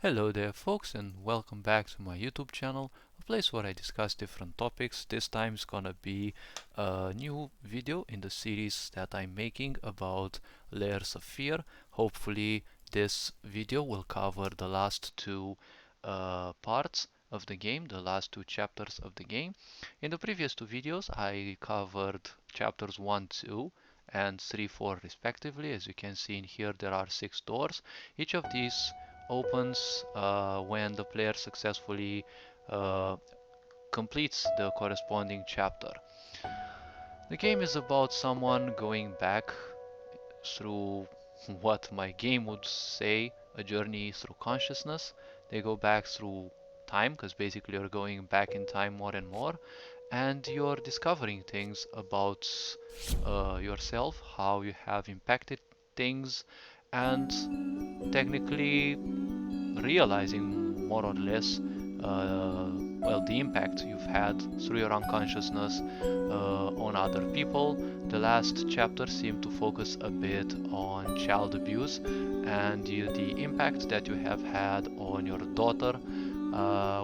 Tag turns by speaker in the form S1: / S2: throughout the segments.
S1: Hello there folks, and welcome back to my YouTube channel, a place where I discuss different topics. This time is gonna be a new video in the series that I'm making about Layers of Fear. Hopefully this video will cover the last two parts of the game, the last two chapters of the game. In the previous two videos I covered chapters 1, 2 and 3, 4 respectively. As you can see in here there are 6 doors. Each of these opens when the player successfully uh, completes the corresponding chapter. The game is about someone going back through what my game would say, a journey through consciousness. They go back through time, because basically you're going back in time more and more, and you're discovering things about yourself, how you have impacted things, and technically realizing more or less the impact you've had through your unconsciousness on other people. The last chapter seemed to focus a bit on child abuse and the impact that you have had on your daughter,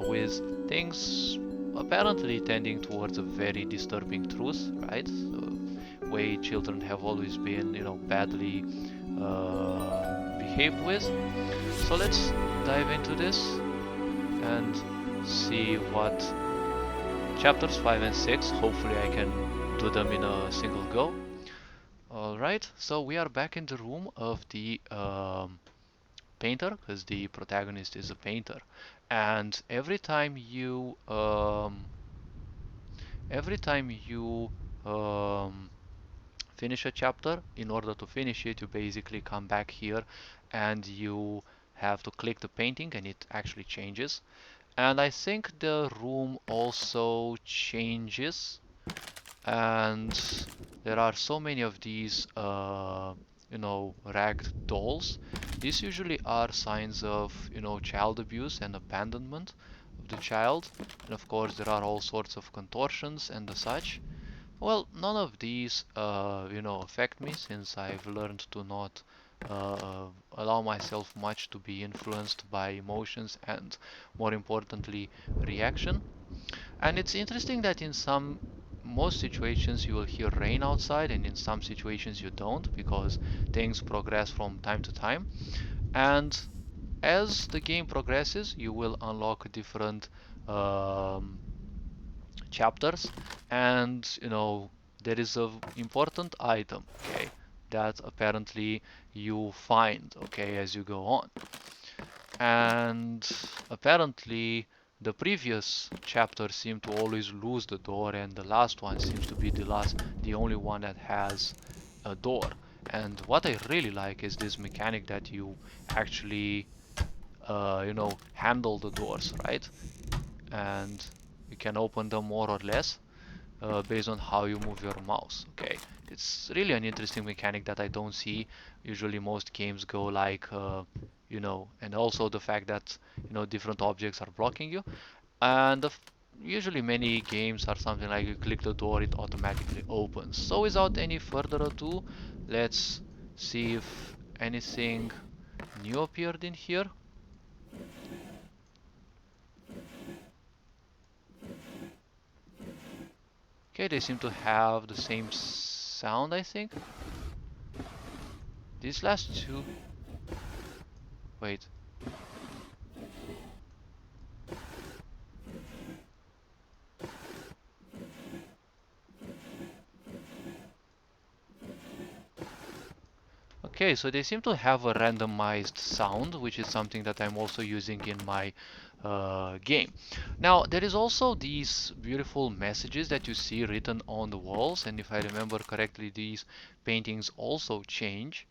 S1: with things apparently tending towards a very disturbing truth, right? Way children have always been, badly behaved with. So let's dive into this and see what chapters 5 and 6, hopefully I can do them in a single go. Alright, so we are back in the room of the painter, because the protagonist is a painter, and every time you finish a chapter, in order to finish it you basically come back here and you have to click the painting and it actually changes. And I think the room also changes, and there are so many of these ragged dolls. These usually are signs of child abuse and abandonment of the child, and of course there are all sorts of contortions and the such. Well, none of these, affect me, since I've learned to not allow myself much to be influenced by emotions and, more importantly, reaction. And it's interesting that in most situations you will hear rain outside, and in some situations you don't, because things progress from time to time. And as the game progresses, you will unlock different um, chapters, and there is a important item, okay, that apparently you find, okay, as you go on. And apparently the previous chapter seemed to always lose the door, and the last one seems to be the only one that has a door. And what I really like is this mechanic that you actually handle the doors, right? And you can open them more or less based on how you move your mouse. Okay, it's really an interesting mechanic that I don't see. Usually most games go like, and also the fact that different objects are blocking you. And usually many games are something like you click the door, it automatically opens. So without any further ado, let's see if anything new appeared in here. Okay, they seem to have the same sound, I think. These last two... Wait. Okay, so they seem to have a randomized sound, which is something that I'm also using in my game. Now, there is also these beautiful messages that you see written on the walls, and if I remember correctly, these paintings also change.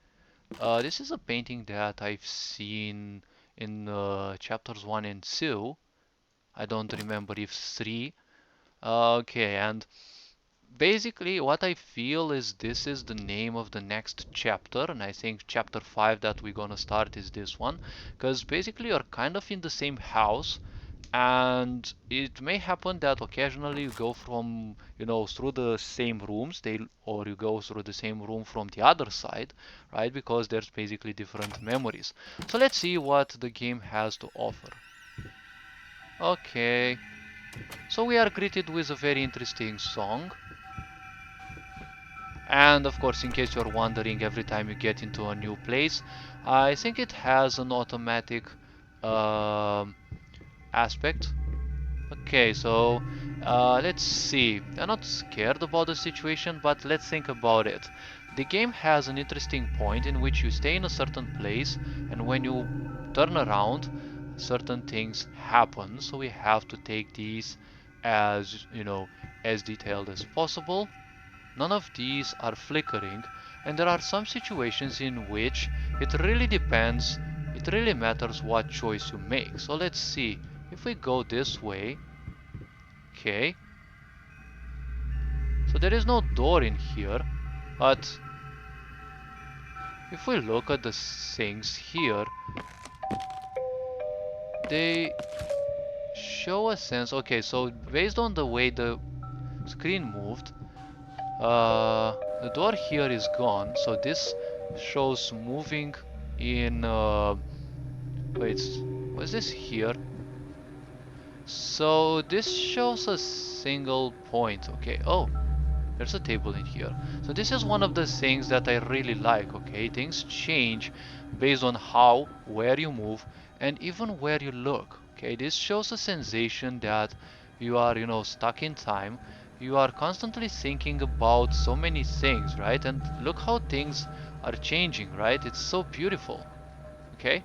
S1: This is a painting that I've seen in chapters 1 and 2. I don't remember if 3. Okay, and basically, what I feel is this is the name of the next chapter, and I think chapter 5 that we're gonna start is this one, because basically you're kind of in the same house, and it may happen that occasionally you go from, through the same rooms, or you go through the same room from the other side, right? Because there's basically different memories. So let's see what the game has to offer. Okay, so we are greeted with a very interesting song. And of course, in case you're wondering, every time you get into a new place, I think it has an automatic um aspect. Okay, so let's see. I'm not scared about the situation, but let's think about it. The game has an interesting point in which you stay in a certain place, and when you turn around, certain things happen. So we have to take these as, as detailed as possible. None of these are flickering, and there are some situations in which it really depends, it really matters what choice you make. So let's see. If we go this way, okay, so there is no door in here, but if we look at the things here, they show a sense. Okay, so based on the way the screen moved, the door here is gone, so this shows moving in, wait, was this here? So this shows a single point, okay. Oh, there's a table in here. So this is one of the things that I really like, okay? Things change based on how, where you move, and even where you look, okay? This shows a sensation that you are, stuck in time. You are constantly thinking about so many things, right? And look how things are changing, right? It's so beautiful, okay?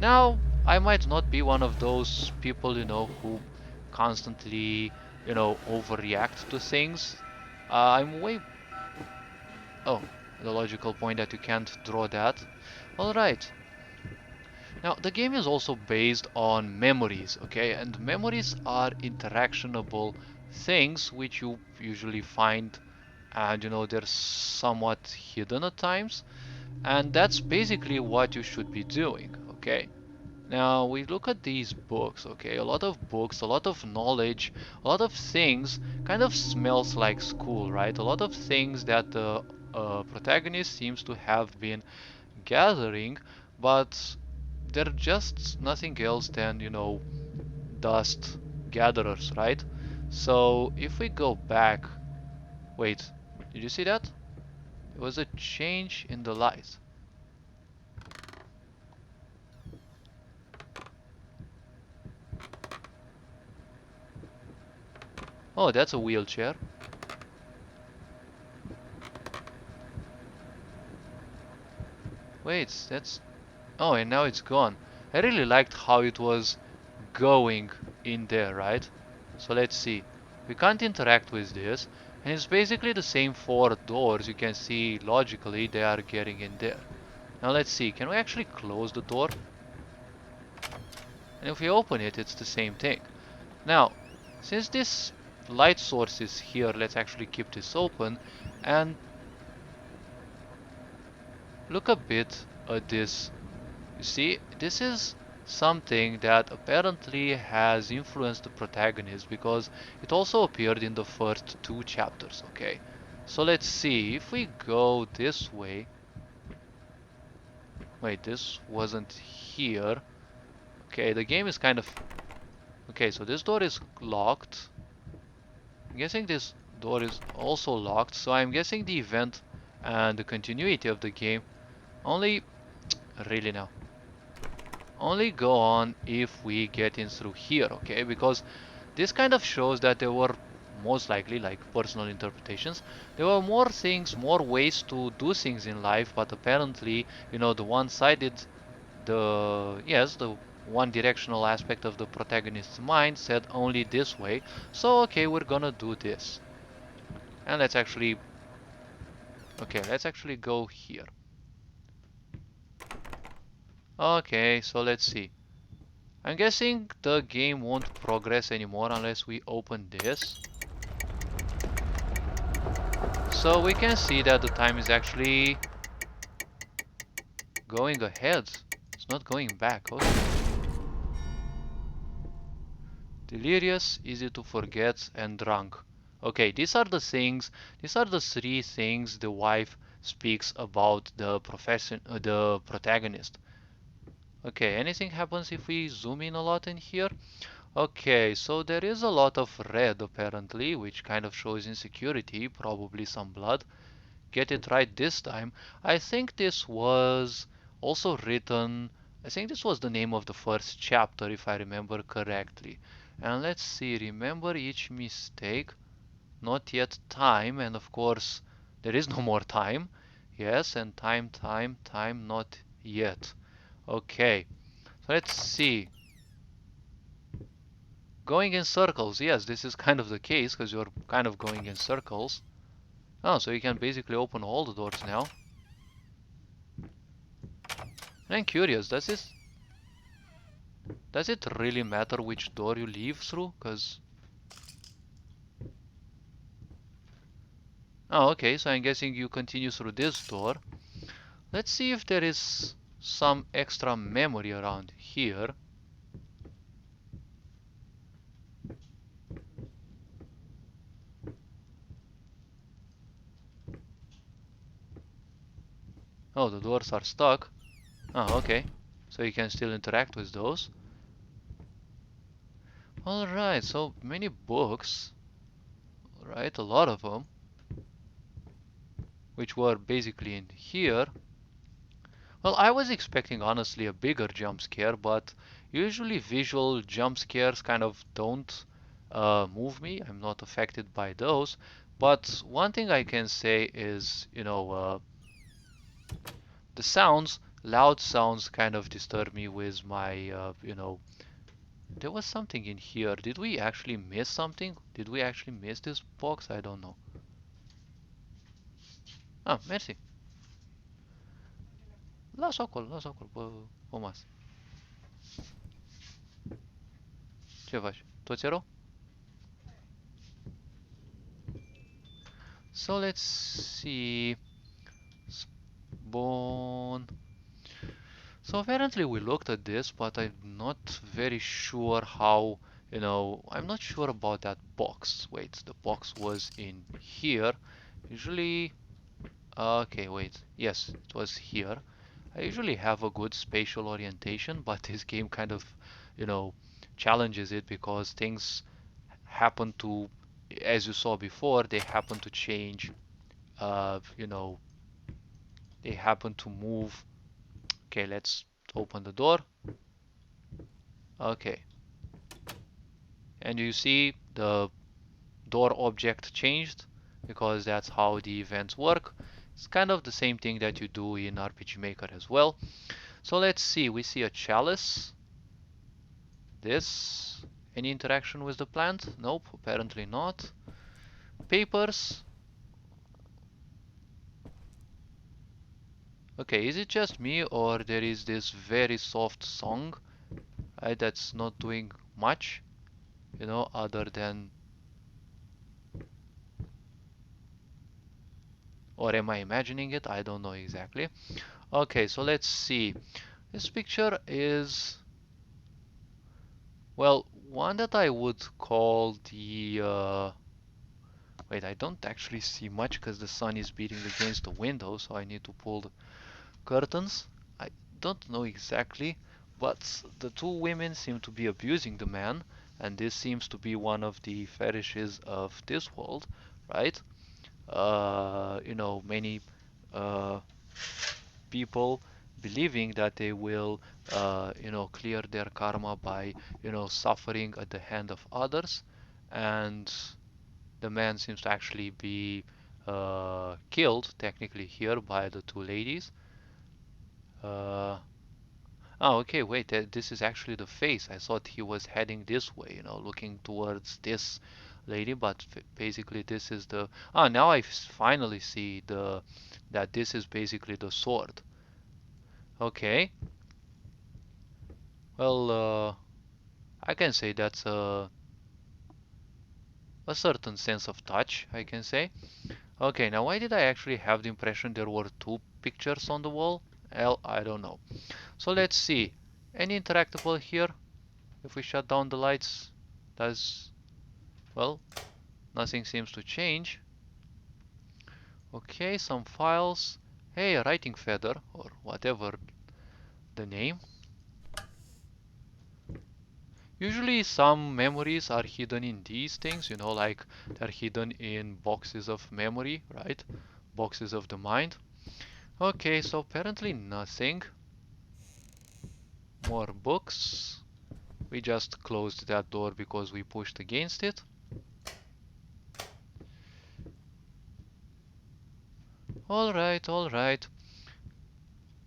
S1: Now, I might not be one of those people, who constantly, overreact to things. I'm way... Oh, the logical point that you can't draw that. Alright. Now, the game is also based on memories, okay? And memories are interactionable things which you usually find, and, they're somewhat hidden at times. And that's basically what you should be doing, okay? Now we look at these books, okay? A lot of books, a lot of knowledge, a lot of things kind of smells like school, right? A lot of things that the protagonist seems to have been gathering, but they're just nothing else than, dust gatherers, right? So if we go back, wait, did you see that? There was a change in the light. Oh, that's a wheelchair. Wait, that's... Oh, and now it's gone. I really liked how it was going in there, right? So let's see. We can't interact with this, and it's basically the same four doors. You can see logically they are getting in there. Now let's see, can we actually close the door? And if we open it, it's the same thing. Now, since this light source is here, let's actually keep this open and look a bit at this. You see, this is something that apparently has influenced the protagonist because it also appeared in the first two chapters, okay? So let's see, if we go this way... Wait, this wasn't here. Okay, the game is kind of... Okay, so this door is locked. I'm guessing this door is also locked, so I'm guessing the event and the continuity of the game only... Really now. Only go on if we get in through here, okay? Because this kind of shows that there were most likely, like personal interpretations, there were more things, more ways to do things in life, but apparently, the one-sided, the one directional aspect of the protagonist's mind said only this way, so okay, we're gonna do this. And let's actually go here. Okay, so let's see. I'm guessing the game won't progress anymore unless we open this. So we can see that the time is actually going ahead. It's not going back. Okay. delirious, easy to forget, and drunk. Okay, these are the things, these are the three things the wife speaks about the protagonist. Okay, anything happens if we zoom in a lot in here? Okay, so there is a lot of red apparently, which kind of shows insecurity, probably some blood. Get it right this time. I think this was also written, I think this was the name of the first chapter if I remember correctly. And let's see, remember each mistake, not yet time, and of course there is no more time. Yes, and time, time, time, not yet. Okay, so let's see. Going in circles, yes, this is kind of the case because you're kind of going in circles. Oh, so you can basically open all the doors now. And I'm curious, does it really matter which door you leave through? Because oh, okay, so I'm guessing you continue through this door. Let's see if there is some extra memory around here. Oh, the doors are stuck. Oh, okay. So you can still interact with those. Alright, so many books. Right, a lot of them. Which were basically in here. Well, I was expecting honestly a bigger jump scare, but usually visual jump scares kind of don't move me. I'm not affected by those. But one thing I can say is, the sounds, loud sounds kind of disturb me with my, there was something in here. Did we actually miss something? Did we actually miss this box? I don't know. Ah, mersi. Las acolo, pe masă. Ce faci? Toți erau? So let's see. Spawn. So apparently we looked at this, but I'm not very sure how, I'm not sure about that box. Wait, the box was in here. Usually, okay, wait. Yes, it was here. I usually have a good spatial orientation, but this game kind of, you know, challenges it because things happen to, as you saw before, they happen to change, uh, you know, they happen to move. Okay, let's open the door. Okay, and you see the door object changed because that's how the events work. It's kind of the same thing that you do in RPG Maker as well. So let's see, we see a chalice. This, any interaction with the plant? Nope, apparently not. Papers. Okay, is it just me or there is this very soft song that's not doing much, other than, or am I imagining it? I don't know exactly. Okay, so let's see. This picture is, well, one that I would call the, wait, I don't actually see much because the sun is beating against the window, so I need to pull the curtains. I don't know exactly, but the two women seem to be abusing the man, and this seems to be one of the fetishes of this world, right? Many uh, people believing that they will, clear their karma by, suffering at the hand of others, and the man seems to actually be killed technically here by the two ladies. Uh, oh, okay, wait, this is actually the face. I thought he was heading this way, looking towards this lady, but basically this is the. Ah, now I finally see that this is basically the sword. Okay, well, I can say that's a certain sense of touch, I can say. Okay, now why did I actually have the impression there were two pictures on the wall? Well, I don't know. So let's see. Any interactable here? If we shut down the lights? Does, well, nothing seems to change. Okay, some files. Hey, a writing feather, or whatever the name. Usually some memories are hidden in these things, you know, like they're hidden in boxes of memory, right? Boxes of the mind. Okay, so apparently nothing. More books. We just closed that door because we pushed against it. Alright, alright.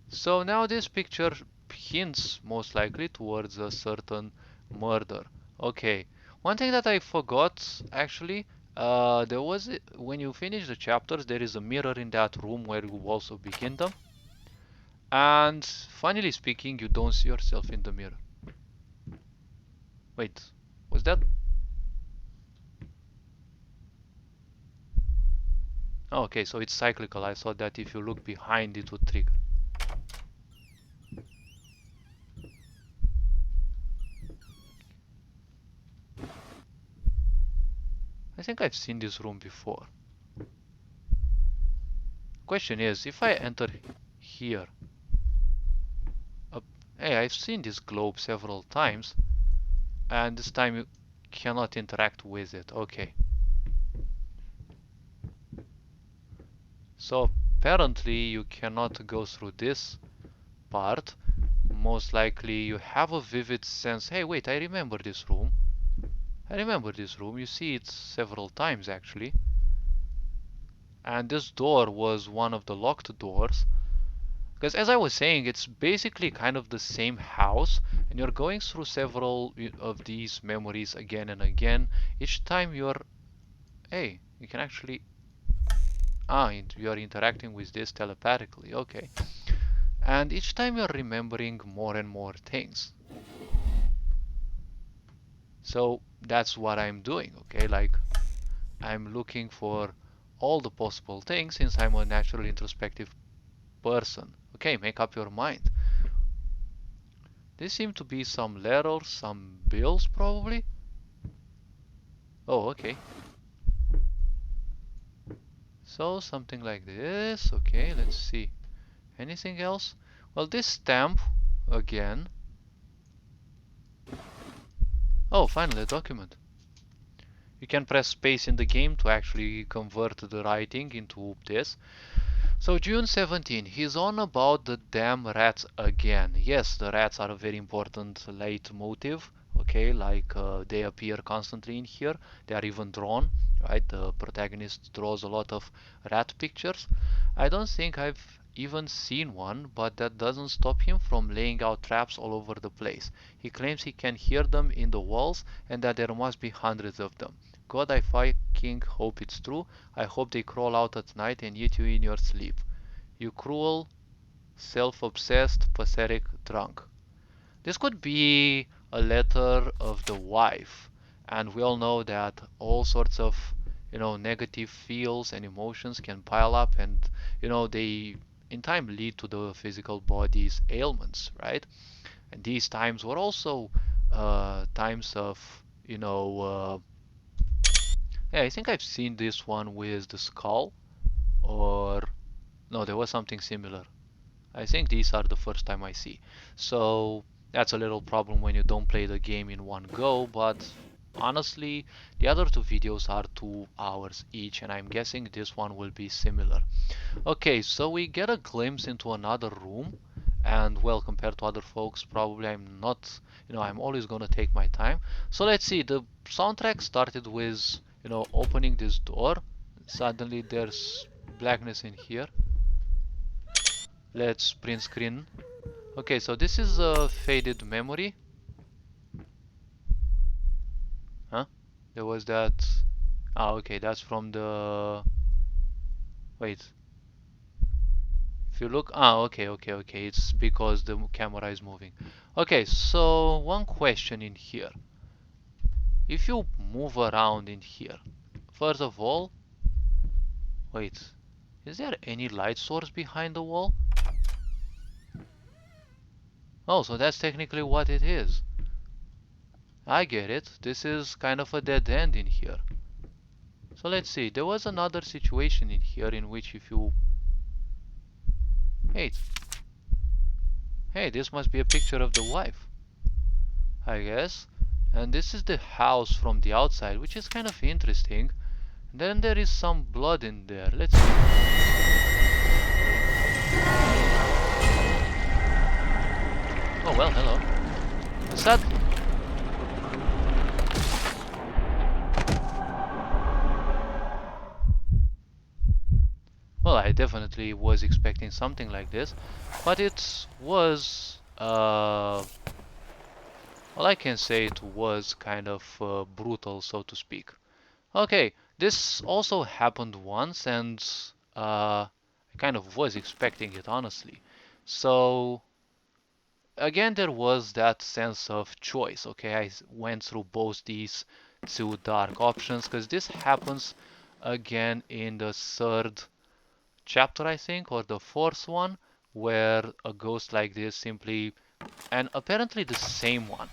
S1: So now this picture hints most likely towards a certain murder. Okay. One thing that I forgot actually, there was when you finish the chapters, there is a mirror in that room where you also begin them. And funnily speaking, you don't see yourself in the mirror. Wait, was that? Oh, okay, so it's cyclical. I thought that if you look behind, it would trigger. I think I've seen this room before. Question is, if I enter here, hey, I've seen this globe several times, and this time you cannot interact with it. Okay. So apparently you cannot go through this part. Most likely you have a vivid sense. Hey, wait, I remember this room. I remember this room. You see it several times actually. And this door was one of the locked doors. Because as I was saying, it's basically kind of the same house, and you're going through several of these memories again and again. Each time you're, hey, you can actually, you're interacting with this telepathically, okay. And each time you're remembering more and more things. So that's what I'm doing, okay? Like, I'm looking for all the possible things since I'm a naturally introspective person. Okay, make up your mind. These seem to be some letters, some bills probably. Oh, okay. So something like this. Okay, let's see. Anything else? Well, this stamp again. Oh, finally a document. You can press space in the game to actually convert the writing into this. So June 17, he's on about the damn rats again. Yes, the rats are a very important leitmotif. Okay, like they appear constantly in here. They are even drawn, right? The protagonist draws a lot of rat pictures. I don't think I've even seen one, but that doesn't stop him from laying out traps all over the place. He claims he can hear them in the walls and that there must be hundreds of them. God, I fucking hope it's true. I hope they crawl out at night and eat you in your sleep. You cruel, self-obsessed, pathetic drunk. This could be a letter of the wife, and we all know that all sorts of, negative feels and emotions can pile up, and they in time lead to the physical body's ailments, right? And these times were also times of, yeah, I think I've seen this one with the skull, or no, there was something similar. I think these are the first time I see. So that's a little problem when you don't play the game in one go, but honestly, the other two videos are 2 hours each, and I'm guessing this one will be similar. Okay, so we get a glimpse into another room, and well, compared to other folks, probably I'm not, I'm always gonna take my time. So let's see, the soundtrack started with, opening this door. Suddenly there's blackness in here. Let's print screen. Okay, so this is a faded memory. Huh? There was that. Ah, okay, that's from the. Wait. If you look. Ah, okay. It's because the camera is moving. Okay, so one question in here. If you move around in here, first of all. Wait. Is there any light source behind the wall? Oh, so that's technically what it is. I get it. This is kind of a dead end in here. So let's see. There was another situation in here in which if you... Hey, this must be a picture of the wife, I guess. And this is the house from the outside, which is kind of interesting. Then there is some blood in there. Let's see. Oh well, hello. Is that... Well, I definitely was expecting something like this, but it was, well, I can say it was kind of brutal, so to speak. Okay, this also happened once, and I kind of was expecting it, honestly. So, again, there was that sense of choice, okay? I went through both these two dark options, because this happens again in the third chapter, I think, or the fourth one, where a ghost like this simply, and apparently the same one.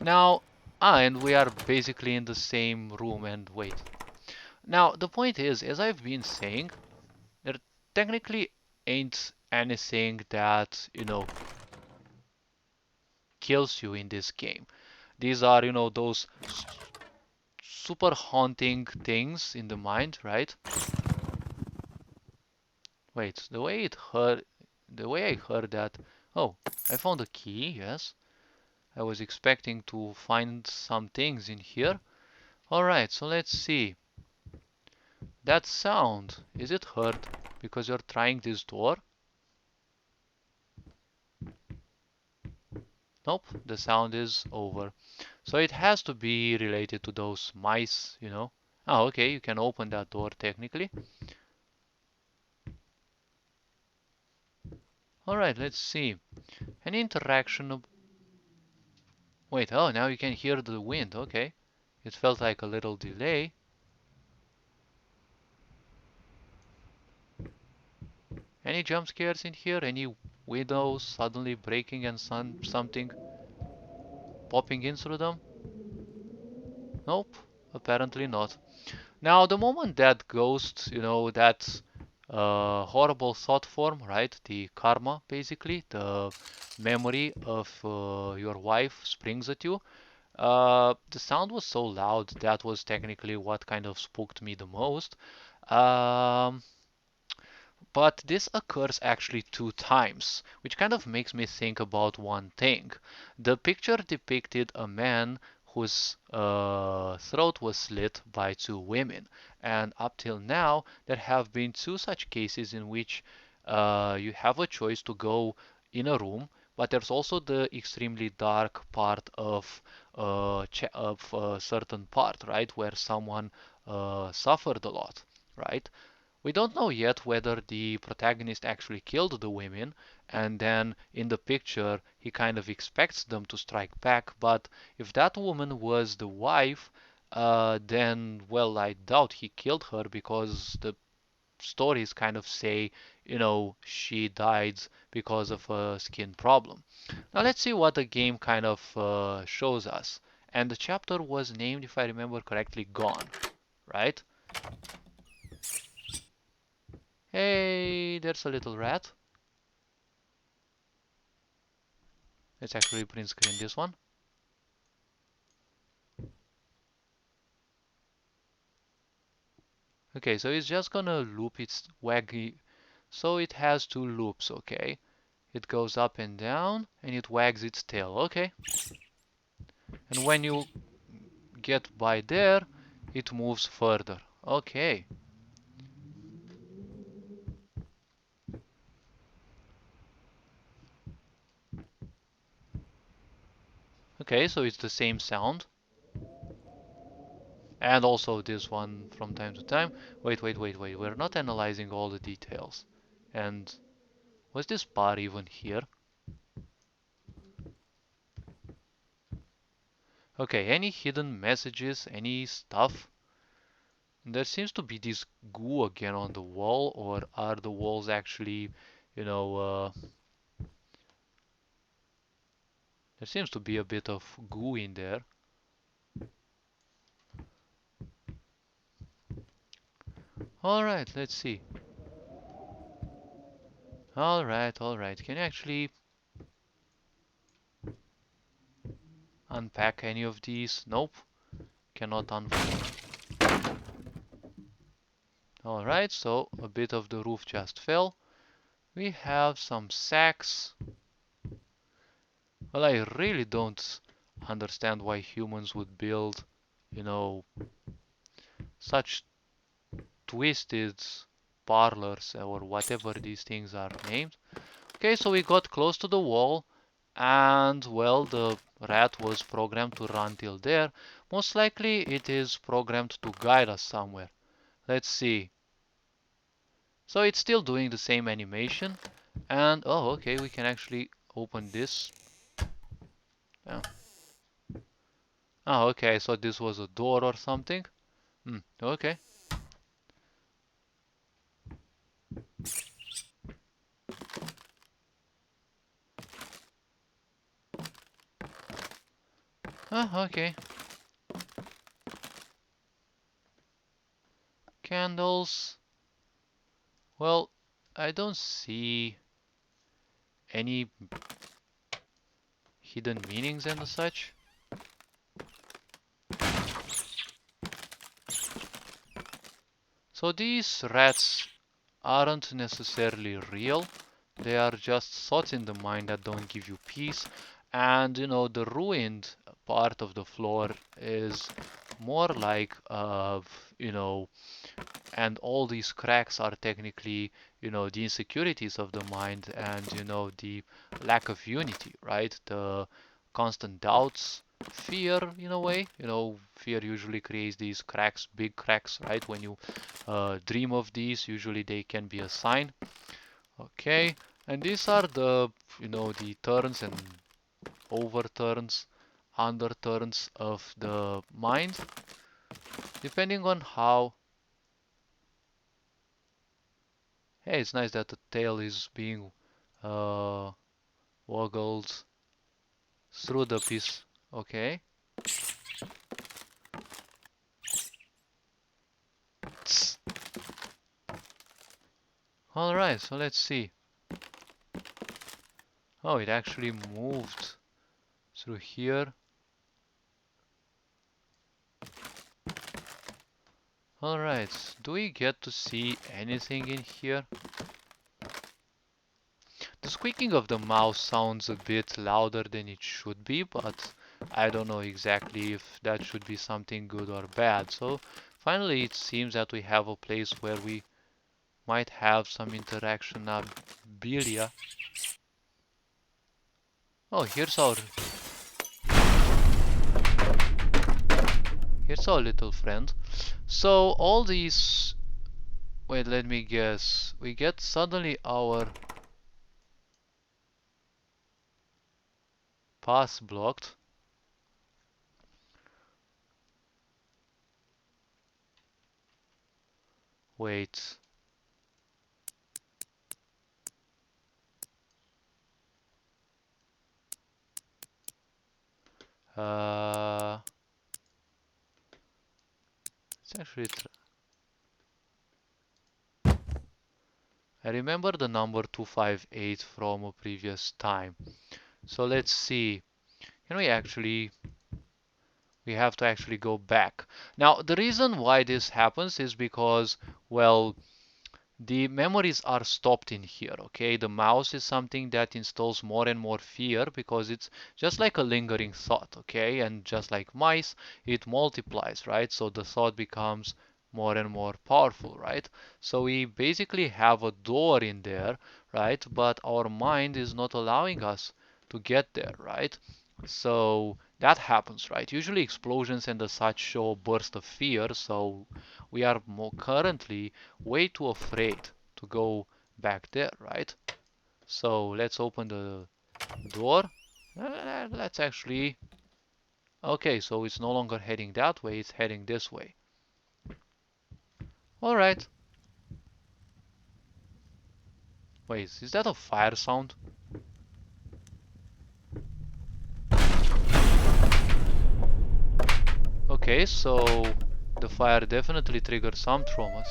S1: Now, and we are basically in the same room, and wait. Now, the point is, as I've been saying, there technically ain't anything that, kills you in this game. These are, those super haunting things in the mind, right? Wait, the way I heard that. Oh, I found a key, yes. I was expecting to find some things in here. Alright, so let's see. That sound, is it heard because you're trying this door? Nope, the sound is over. So it has to be related to those mice, Oh, okay, you can open that door technically. Alright, let's see. An interaction of... Wait, oh, now you can hear the wind, okay. It felt like a little delay. Any jump scares in here? Any windows suddenly breaking and something popping in through them? Nope, apparently not. Now, the moment that ghost, that horrible thought form, right? The karma, basically, the memory of your wife springs at you. The sound was so loud that was technically what kind of spooked me the most. Um, but this occurs actually two times, which kind of makes me think about one thing. The picture depicted a man whose throat was slit by two women, and up till now, there have been two such cases in which you have a choice to go in a room, but there's also the extremely dark part of a certain part, right, where someone suffered a lot, right? We don't know yet whether the protagonist actually killed the women, and then in the picture he kind of expects them to strike back. But if that woman was the wife, then, well, I doubt he killed her because the stories kind of say, she died because of a skin problem. Now let's see what the game kind of shows us. And the chapter was named, if I remember correctly, Gone, right? Hey, there's a little rat. Let's actually print screen this one. Okay, so it's just gonna loop its waggy. So it has two loops, okay? It goes up and down, and it wags its tail, okay? And when you get by there, it moves further, okay? Okay, so it's the same sound. And also this one from time to time. Wait. We're not analyzing all the details. And was this bar even here? Okay, any hidden messages, any stuff? There seems to be this goo again on the wall, or are the walls actually, you know, there seems to be a bit of goo in there. Alright, let's see. Alright. Can you actually unpack any of these? Nope. Cannot unpack. Alright, so a bit of the roof just fell. We have some sacks. Well, I really don't understand why humans would build, you know, such twisted parlors or whatever these things are named. Okay, so we got close to the wall, and well, the rat was programmed to run till there. Most likely it is programmed to guide us somewhere. Let's see. So it's still doing the same animation, and oh, okay, we can actually open this. Yeah. Oh, okay, so this was a door or something. Okay. Okay. Candles. Well, I don't see any hidden meanings and such. So these rats aren't necessarily real. They are just thoughts in the mind that don't give you peace. And you know, the ruined part of the floor is more like, you know, and all these cracks are technically, you know, the insecurities of the mind and, you know, the lack of unity, right? The constant doubts, fear in a way. You know, fear usually creates these cracks, big cracks, right? When you dream of these, usually they can be a sign. Okay, and these are the, you know, the turns and overturns, underturns of the mind, depending on how. Hey, it's nice that the tail is being uh, woggled through the piece. Okay. Alright, so let's see. Oh, it actually moved through here. Alright, do we get to see anything in here? The squeaking of the mouse sounds a bit louder than it should be, but I don't know exactly if that should be something good or bad. So finally it seems that we have a place where we might have some interactionabilia. Oh, here's our little friend. So all these, wait, let me guess. We get suddenly our path blocked. Wait. Uh, it's actually. I remember the number 258 from a previous time. So let's see. Can we actually. We have to actually go back. Now, the reason why this happens is because, well, the memories are stopped in here, okay? The mouse is something that installs more and more fear because it's just like a lingering thought, okay? And just like mice, it multiplies, right? So the thought becomes more and more powerful, right? So we basically have a door in there, right? But our mind is not allowing us to get there, right? So that happens, right? Usually explosions and the such show a burst of fear, so we are more currently way too afraid to go back there, right? So let's open the door. Let's actually. Okay, so it's no longer heading that way, it's heading this way. Alright. Wait, is that a fire sound? Okay, so the fire definitely triggered some traumas.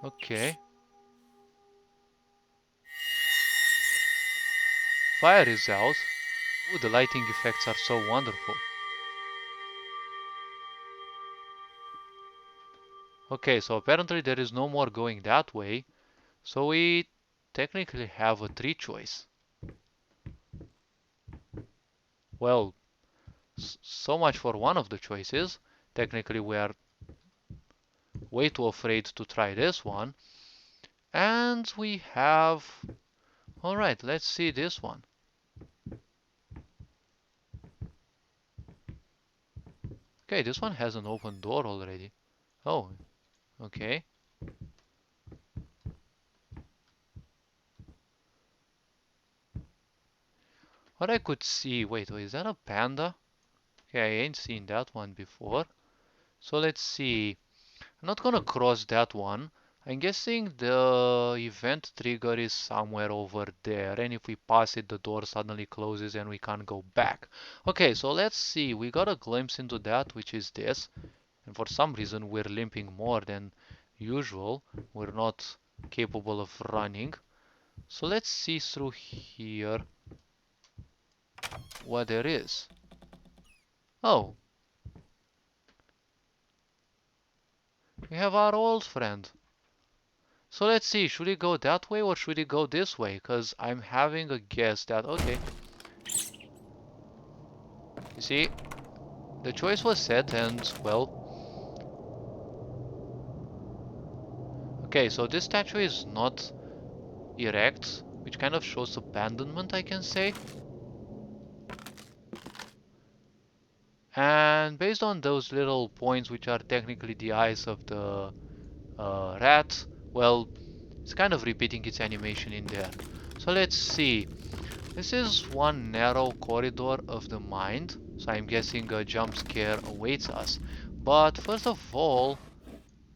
S1: Okay. Fire is out. Ooh, the lighting effects are so wonderful. Okay, so apparently there is no more going that way. So we technically have a tree choice. Well, so much for one of the choices. Technically we are way too afraid to try this one. And we have... Alright, let's see this one. Okay, this one has an open door already. Oh, okay. What I could see... Wait, is that a panda? Okay, I ain't seen that one before. So let's see. I'm not gonna cross that one. I'm guessing the event trigger is somewhere over there, and if we pass it, the door suddenly closes and we can't go back. Okay, so let's see. We got a glimpse into that, which is this. And for some reason, we're limping more than usual. We're not capable of running. So let's see through here what there is. Oh, we have our old friend. So let's see, should we go that way or should we go this way? Because I'm having a guess that, okay, you see, the choice was set and, well, okay, so this statue is not erect, which kind of shows abandonment, I can say. And based on those little points, which are technically the eyes of the rat, well, it's kind of repeating its animation in there. So let's see. This is one narrow corridor of the mind, so I'm guessing a jump scare awaits us. But first of all,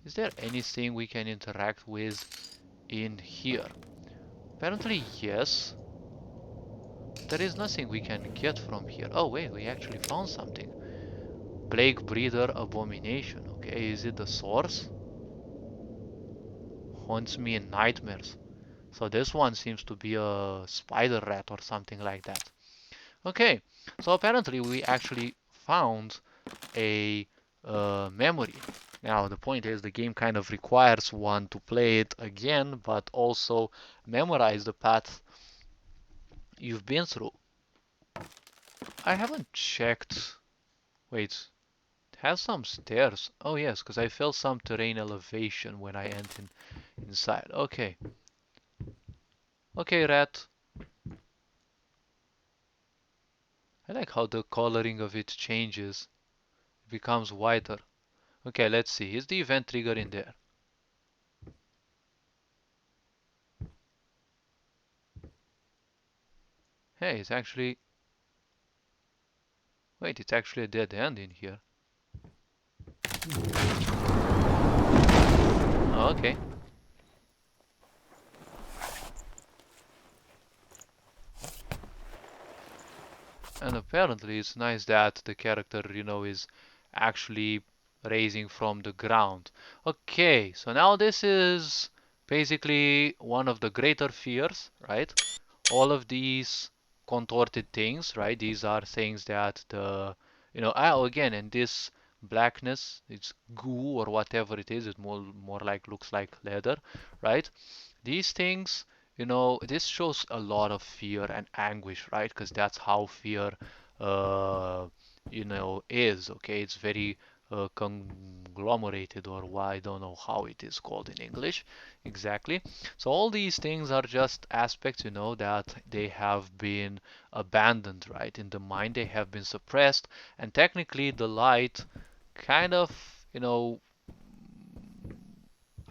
S1: is there anything we can interact with in here? Apparently yes. There is nothing we can get from here. Oh wait, we actually found something. Plague Breeder Abomination. Okay, is it the source? Haunts me in nightmares. So this one seems to be a spider rat or something like that. Okay, so apparently we actually found a memory. Now the point is the game kind of requires one to play it again, but also memorize the path you've been through. I haven't checked. Wait, it has some stairs. Oh yes, because I felt some terrain elevation when I entered inside. Okay. Okay, rat. I like how the coloring of it changes. It becomes whiter. Okay, let's see. Is the event trigger in there? Hey, it's actually... Wait, it's actually a dead end in here. Oh, okay. And apparently it's nice that the character, is actually raising from the ground. Okay, so now this is basically one of the greater fears, right? All of these contorted things, right? These are things that again, and this blackness, it's goo or whatever it is, it more like looks like leather, right? These things, this shows a lot of fear and anguish, right? Because that's how fear, uh, is, okay? It's very conglomerated, or I don't know how it is called in English exactly. So all these things are just aspects, that they have been abandoned, right? In the mind, they have been suppressed, and technically the light kind of,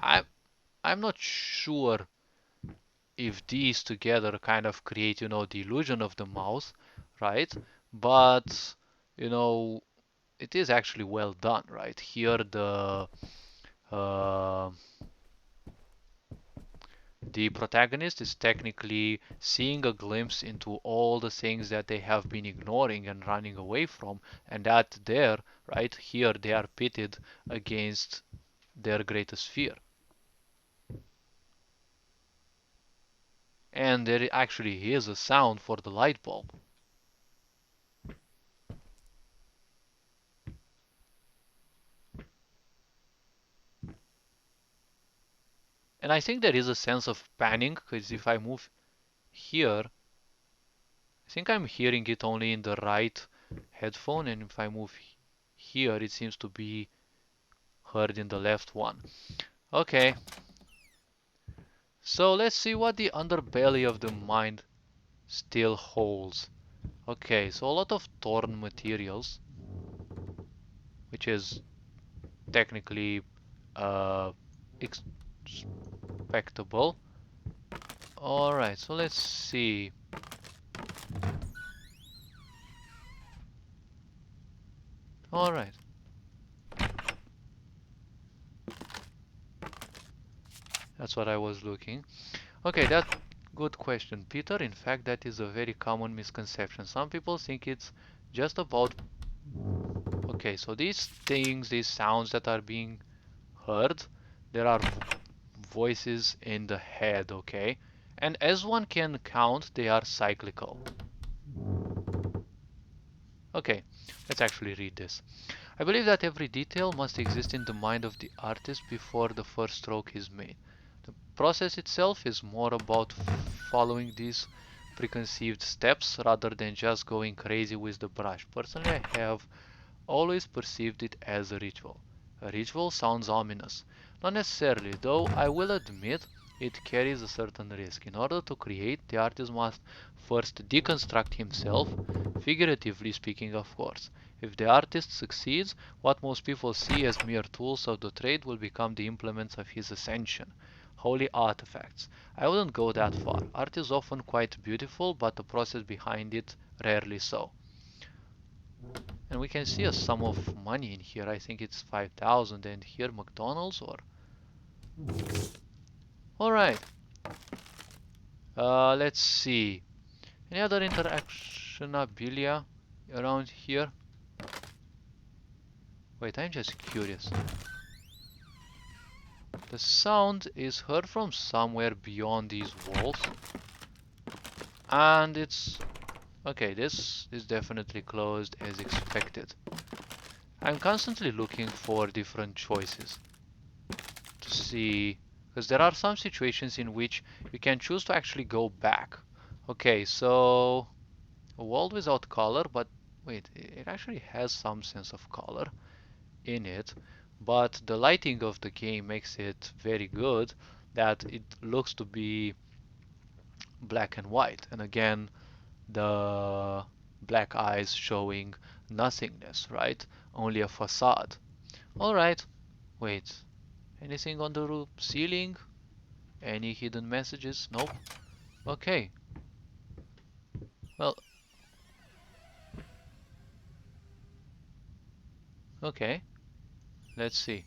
S1: I I'm not sure if these together kind of create, the illusion of the mouse, right? But, you know, it is actually well done, right? Here uh, the protagonist is technically seeing a glimpse into all the things that they have been ignoring and running away from, and that there, right here, they are pitted against their greatest fear. And there actually is a sound for the light bulb. And I think there is a sense of panning, because if I move here, I think I'm hearing it only in the right headphone, and if I move here, it seems to be heard in the left one. Okay, so let's see what the underbelly of the mind still holds. Okay, so a lot of torn materials, which is technically expectable. Alright, so let's see. Alright. That's what I was looking. Okay, that's good question, Peter. In fact, that is a very common misconception. Some people think it's just about... Okay, so these things, these sounds that are being heard, there are voices in the head, okay? And as one can count, they are cyclical. Okay, let's actually read this. I believe that every detail must exist in the mind of the artist before the first stroke is made. The process itself is more about following these preconceived steps rather than just going crazy with the brush. Personally, I have always perceived it as a ritual. A ritual sounds ominous. Not necessarily, though I will admit it carries a certain risk. In order to create, the artist must first deconstruct himself, figuratively speaking, of course. If the artist succeeds, what most people see as mere tools of the trade will become the implements of his ascension, holy artifacts. I wouldn't go that far. Art is often quite beautiful, but the process behind it rarely so. And we can see a sum of money in here. I think it's 5,000, and here McDonald's or... Alright. Let's see. Any other interactionabilia around here? Wait, I'm just curious. The sound is heard from somewhere beyond these walls. And it's... Okay, this is definitely closed as expected. I'm constantly looking for different choices to see, because there are some situations in which you can choose to actually go back. Okay, so a world without color, but wait, it actually has some sense of color in it, but the lighting of the game makes it very good that it looks to be black and white, and again the black eyes showing nothingness, right? Only a facade. Alright, wait, anything on the roof ceiling? Any hidden messages? Nope. Okay. Well, okay. Let's see.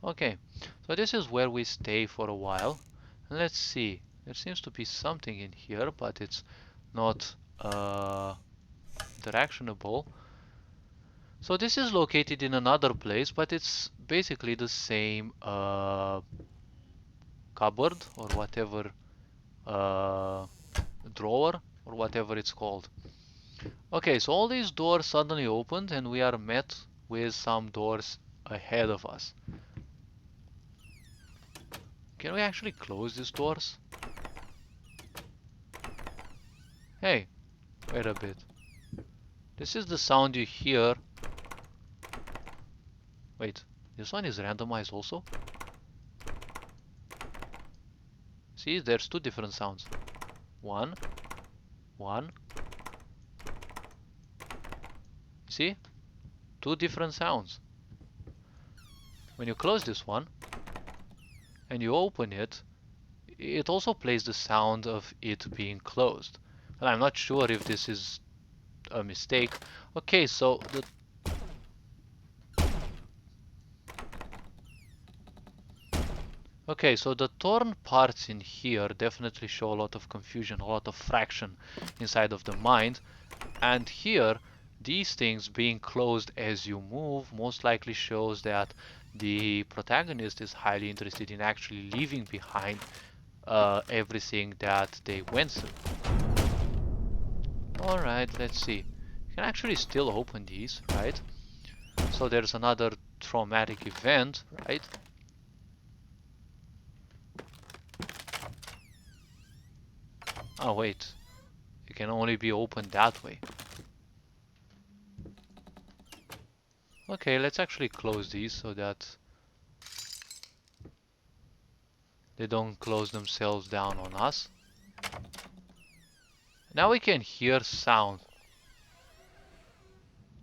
S1: Okay, so this is where we stay for a while. And let's see. There seems to be something in here, but it's not interactionable. So this is located in another place, but it's basically the same cupboard or whatever, drawer or whatever it's called. Okay, so all these doors suddenly opened and we are met with some doors ahead of us. Can we actually close these doors? Hey, wait a bit. This is the sound you hear. Wait, this one is randomized also? See, there's two different sounds. One. See? Two different sounds. When you close this one and you open it, it also plays the sound of it being closed. And I'm not sure if this is a mistake. Okay, so the... Okay, so the torn parts in here definitely show a lot of confusion, a lot of fraction inside of the mind. And here, these things being closed as you move most likely shows that the protagonist is highly interested in actually leaving behind everything that they went through. Alright, let's see. You can actually still open these, right? So there's another traumatic event, right? Oh wait, it can only be opened that way. Okay, let's actually close these so that they don't close themselves down on us. Now we can hear sound.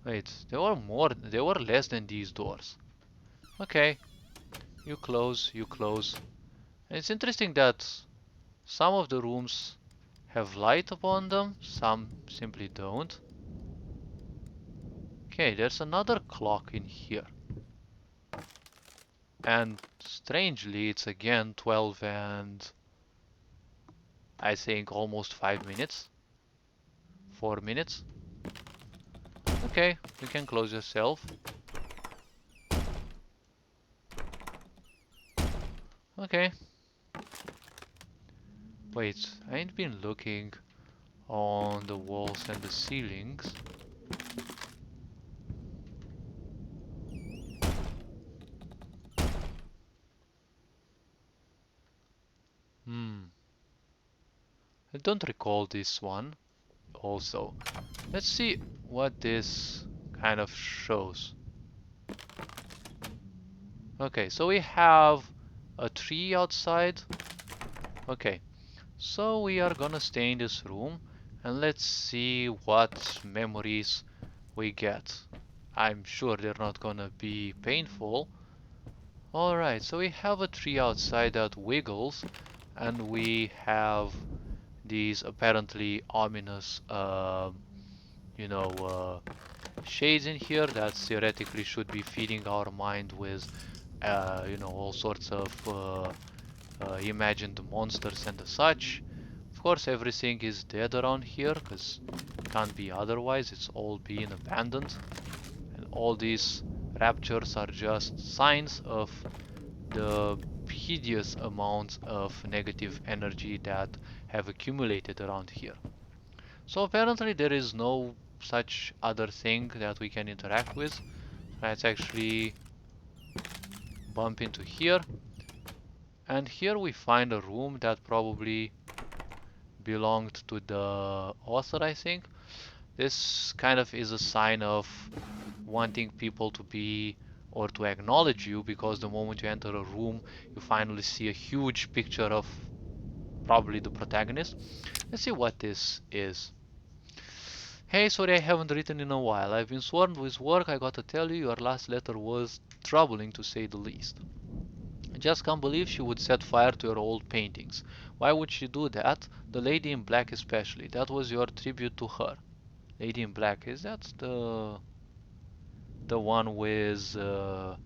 S1: Wait, there were less than these doors. Okay, you close, you close. And it's interesting that some of the rooms have light upon them, some simply don't. Okay, there's another clock in here. And strangely, it's again 12 and I think almost 5 minutes. 4 minutes. Okay, you can close yourself. Okay. Wait, I ain't been looking on the walls and the ceilings. I don't recall this one also. Let's see what this kind of shows. Okay, so we have a tree outside. Okay, so we are gonna stay in this room and let's see what memories we get. I'm sure they're not gonna be painful. Alright, so we have a tree outside that wiggles and we have these apparently ominous shades in here that theoretically should be feeding our mind with all sorts of imagined monsters and such. Of course, everything is dead around here because it can't be otherwise. It's all being abandoned, and all these raptures are just signs of the hideous amounts of negative energy that have accumulated around here. So apparently there is no such other thing that we can interact with. Let's actually bump into here. And here we find a room that probably belonged to the author, I think. This kind of is a sign of wanting people to be or to acknowledge you, because the moment you enter a room, you finally see a huge picture of probably the protagonist. Let's see what this is. Hey, sorry I haven't written in a while. I've been swarmed with work. I gotta tell you, your last letter was troubling to say the least. I just can't believe she would set fire to your old paintings. Why would she do that? The lady in black especially. That was your tribute to her. Lady in black, is that the one with the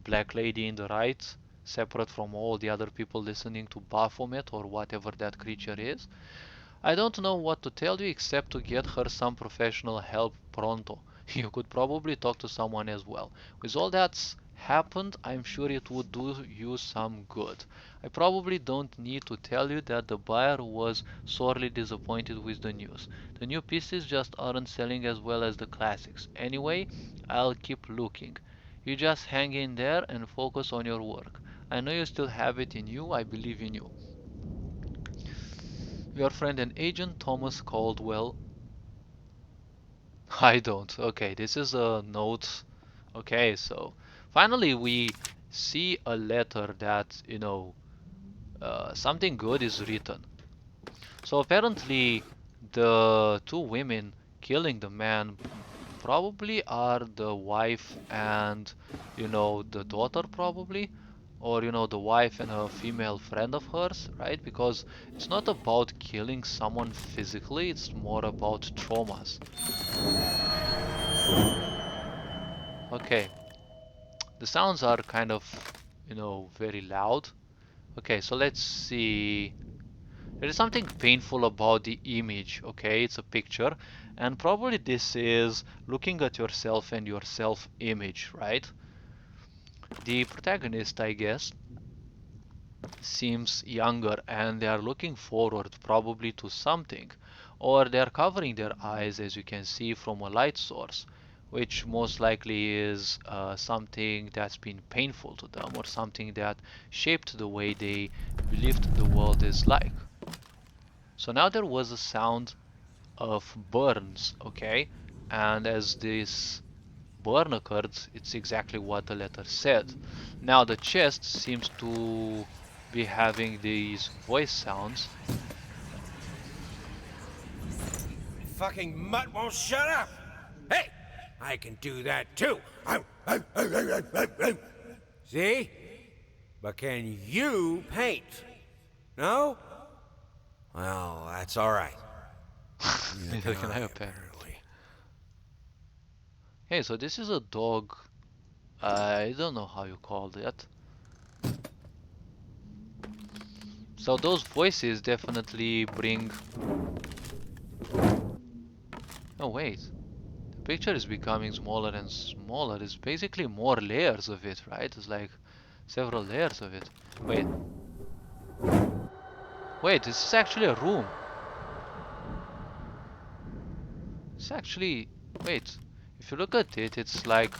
S1: black lady in the right, separate from all the other people listening to Baphomet or whatever that creature is? I don't know what to tell you except to get her some professional help pronto. You could probably talk to someone as well. With all that's happened, I'm sure it would do you some good. I probably don't need to tell you that the buyer was sorely disappointed with the news. The new pieces just aren't selling as well as the classics. Anyway, I'll keep looking. You just hang in there and focus on your work. I know you still have it in you. I believe in you. Your friend and agent Thomas Caldwell. I don't. Okay, this is a note. Okay, so finally we see a letter that, something good is written. So apparently the two women killing the man probably are the wife and, the daughter probably. Or, the wife and a female friend of hers, right? Because it's not about killing someone physically, it's more about traumas. Okay, the sounds are kind of, very loud. Okay, so let's see. There is something painful about the image, okay? It's a picture, and probably this is looking at yourself and your self-image, right? The protagonist, I guess, seems younger and they are looking forward probably to something, or they are covering their eyes, as you can see, from a light source, which most likely is something that's been painful to them or something that shaped the way they believed the world is like. So now there was a sound of burns, okay? And as this burn occurred, it's exactly what the letter said. Now the chest seems to be having these voice sounds.
S2: Fucking mutt won't shut up! Hey! I can do that too! See? But can you paint? No? Well, that's alright.
S1: Neither can I apparently. Hey, so this is a dog. I don't know how you call it. So those voices definitely bring... Oh wait, the picture is becoming smaller and smaller. It's basically more layers of it, right? It's like several layers of it. Wait, this is actually a room. It's actually... Wait, if you look at it, it's like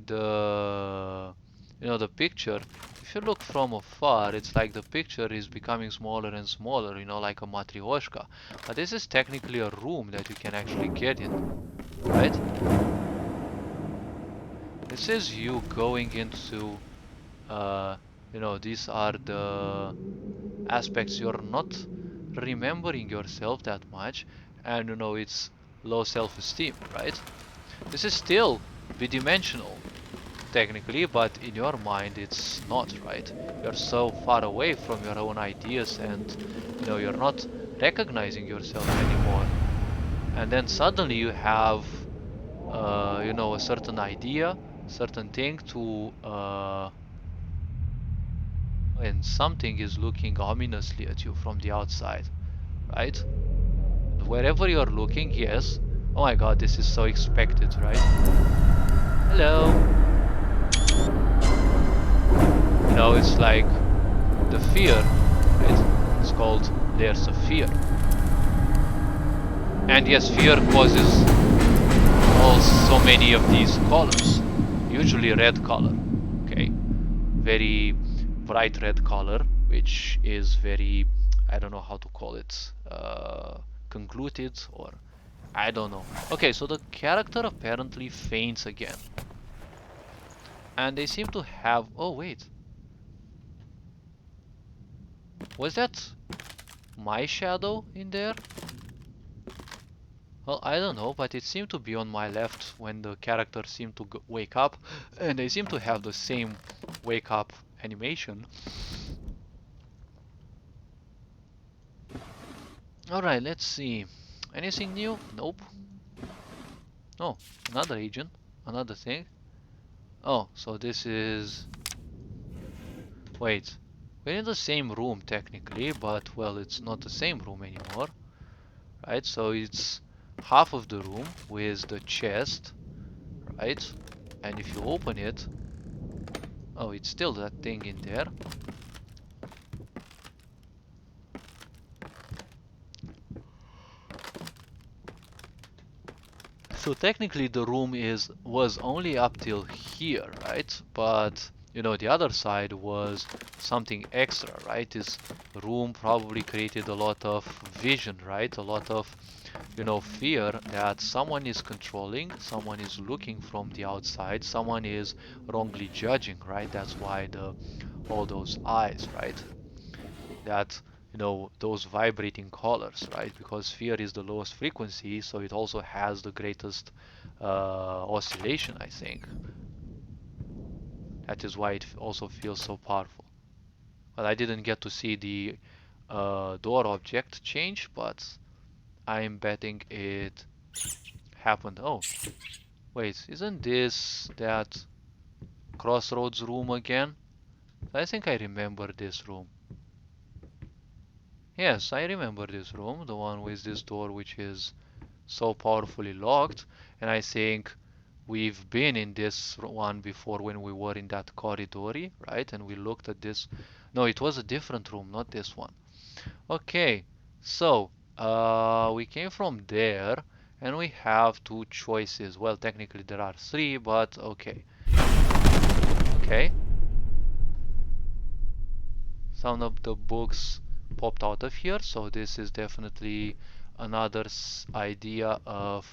S1: the... You know, the picture. If you look from afar, it's like the picture is becoming smaller and smaller, you know, like a matryoshka. But this is technically a room that you can actually get in, right? This is you going into, you know, these are the aspects you're not remembering yourself that much, and you know, it's low self-esteem, right? This is still bidimensional, technically, but in your mind it's not, right? You're so far away from your own ideas and you know you're not recognizing yourself anymore. And then suddenly you have you know, a certain idea, certain thing to and something is looking ominously at you from the outside, right? And wherever you're looking, yes. Oh my god, this is so expected, right? Hello. You know, it's like the fear, right? It's called layers of fear. And yes, fear causes all so many of these colors. Usually red color, okay? Very bright red color, which is very, I don't know how to call it, concluded or I don't know. Okay, so the character apparently faints again. And they seem to have, oh wait, was that my shadow in there? Well, I don't know, but it seemed to be on my left when the character seemed to wake up, and they seem to have the same wake up animation. Alright, let's see. Anything new? Nope. Oh, another agent. Another thing. Oh, so this is... Wait. We're in the same room technically, but well, it's not the same room anymore. Right, so it's half of the room with the chest, right? And if you open it, oh, it's still that thing in there. So technically the room was only up till here, right? But you know the other side was something extra, right? This room probably created a lot of vision, right? A lot of, you know, fear that someone is controlling, someone is looking from the outside, someone is wrongly judging, right? That's why the all those eyes, right? That, you know, those vibrating colors, right? Because fear is the lowest frequency, so it also has the greatest oscillation, I think. That is why it also feels so powerful. But I didn't get to see the door object change, but I'm betting it happened. Oh, wait, isn't this that crossroads room again? I think I remember this room. Yes, I remember this room, the one with this door which is so powerfully locked, and I think we've been in this one before when we were in that corridor, right? And we looked at this. No, it was a different room, not this one. Okay, so we came from there, and we have two choices. Well, technically there are three, but okay. Okay, some of the books popped out of here, so this is definitely another idea of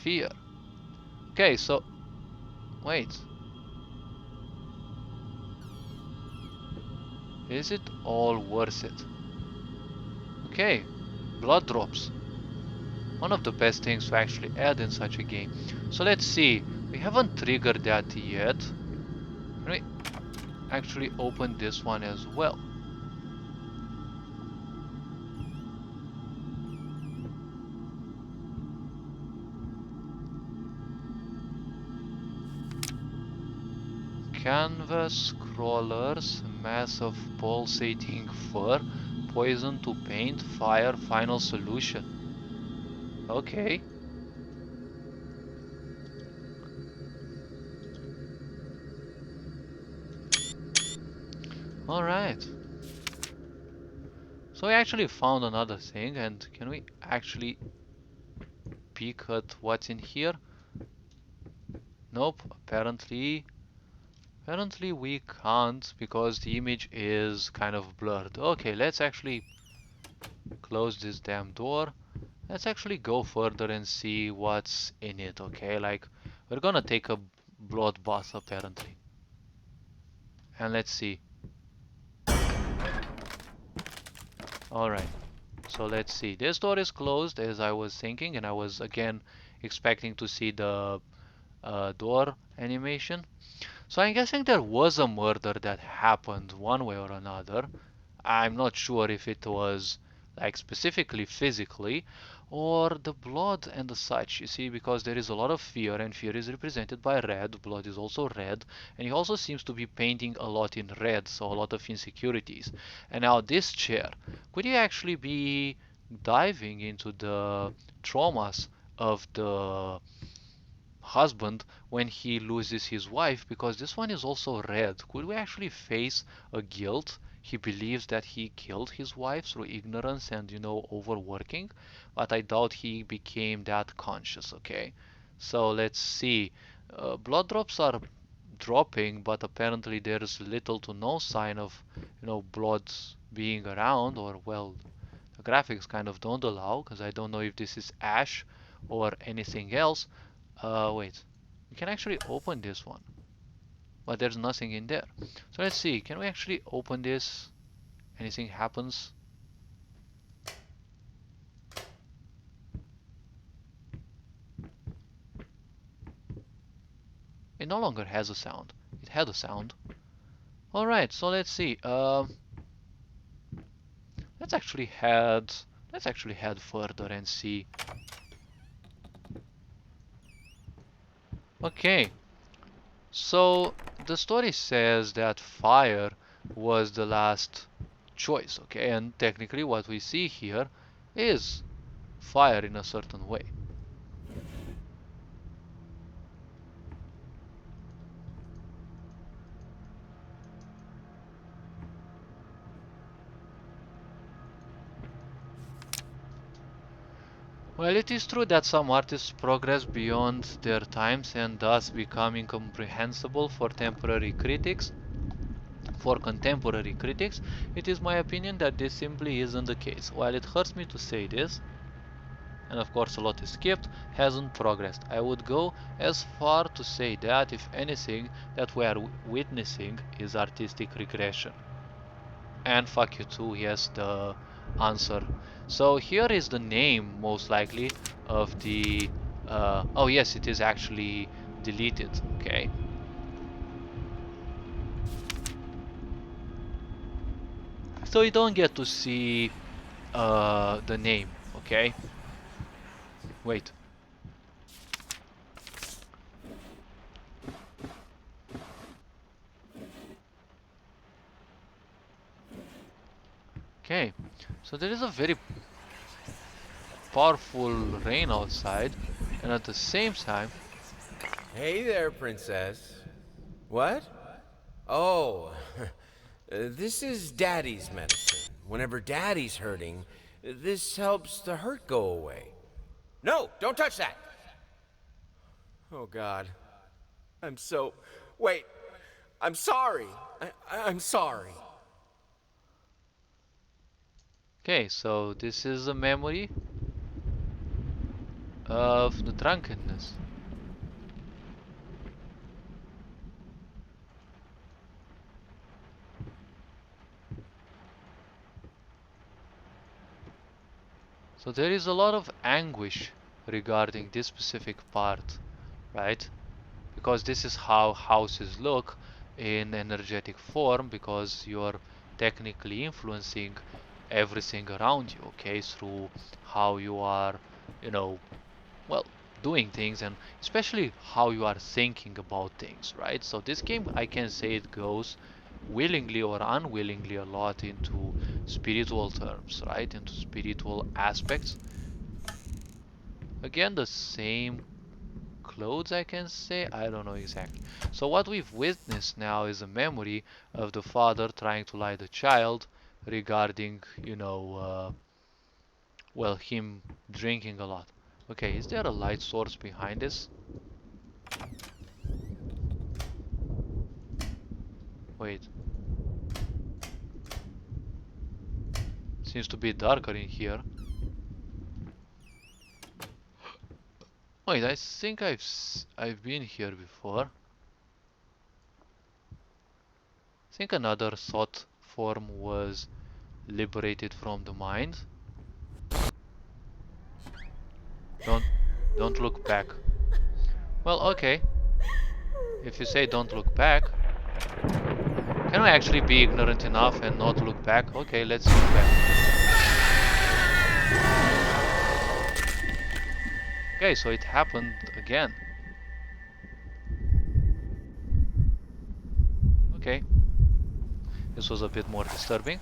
S1: fear. Okay, so wait, is it all worth it? Okay, blood drops. One of the best things to actually add in such a game. So let's see, we haven't triggered that yet. Can we actually open this one as well? Canvas scrollers, mass of pulsating fur, poison to paint, fire, final solution. Okay. Alright. So we actually found another thing, and can we actually peek at what's in here? Nope, apparently we can't because the image is kind of blurred. Okay, let's actually close this damn door. Let's actually go further and see what's in it, okay? Like, we're gonna take a blood bath apparently. And let's see. Alright, so let's see. This door is closed as I was thinking, and I was again expecting to see the door animation. So I'm guessing there was a murder that happened one way or another. I'm not sure if it was like specifically physically or the blood and the such, you see, because there is a lot of fear, and fear is represented by red. Blood is also red, and he also seems to be painting a lot in red, so a lot of insecurities. And now this chair, could you actually be diving into the traumas of the husband when he loses his wife? Because this one is also red. Could we actually face a guilt? He believes that he killed his wife through ignorance and, you know, overworking, but I doubt he became that conscious, okay? So let's see. Blood drops are dropping, but apparently there's little to no sign of, you know, blood being around, or, well, the graphics kind of don't allow, because I don't know if this is ash or anything else. Wait. We can actually open this one, but there's nothing in there. So let's see. Can we actually open this? Anything happens? It no longer has a sound. It had a sound. Alright, so let's see. Let's actually head further and see. Okay. So the story says that fire was the last choice, okay? And technically what we see here is fire in a certain way. Well, it is true that some artists progress beyond their times and thus become incomprehensible for temporary critics. For contemporary critics, it is my opinion that this simply isn't the case. While it hurts me to say this, and of course a lot is skipped, hasn't progressed. I would go as far to say that, if anything, that we are witnessing is artistic regression. And fuck you too, yes, the answer. So here is the name, most likely, of the... oh yes, it is actually deleted, okay. So you don't get to see the name, okay. Wait. Okay, so there is a very powerful rain outside, and at the same time,
S2: Hey there, princess. What? Oh, this is Daddy's medicine. Whenever Daddy's hurting, this helps the hurt go away. No, don't touch that! Oh, God. I'm so. Wait. I'm sorry. I'm sorry.
S1: okay, so this is a memory of the drunkenness. So there is a lot of anguish regarding this specific part, right? Because this is how houses look in energetic form, because you're technically influencing everything around you, okay, through how you are, you know, well, doing things, and especially how you are thinking about things, right? So this game, I can say it goes willingly or unwillingly a lot into spiritual terms, right? Into spiritual aspects. Again, the same clothes, I can say. I don't know exactly. So what we've witnessed now is a memory of the father trying to lie the child regarding, well, him drinking a lot. Okay, is there a light source behind this? Wait, seems to be darker in here. Wait, I think I've been here before. I think another thought form was liberated from the mind. Don't don't look back. Well, okay. If you say don't look back, can we actually be ignorant enough and not look back? Okay, let's look back. Okay, so it happened again. Okay, this was a bit more disturbing,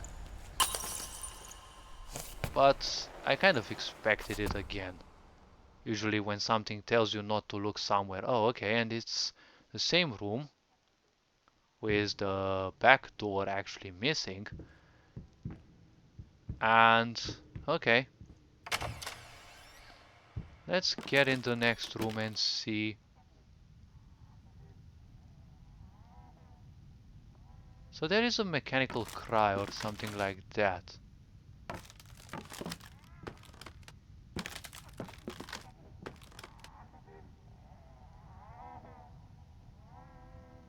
S1: but I kind of expected it again. Usually when something tells you not to look somewhere, oh okay, and it's the same room with the back door actually missing, and okay, let's get in the next room and see. So there is a mechanical cry or something like that.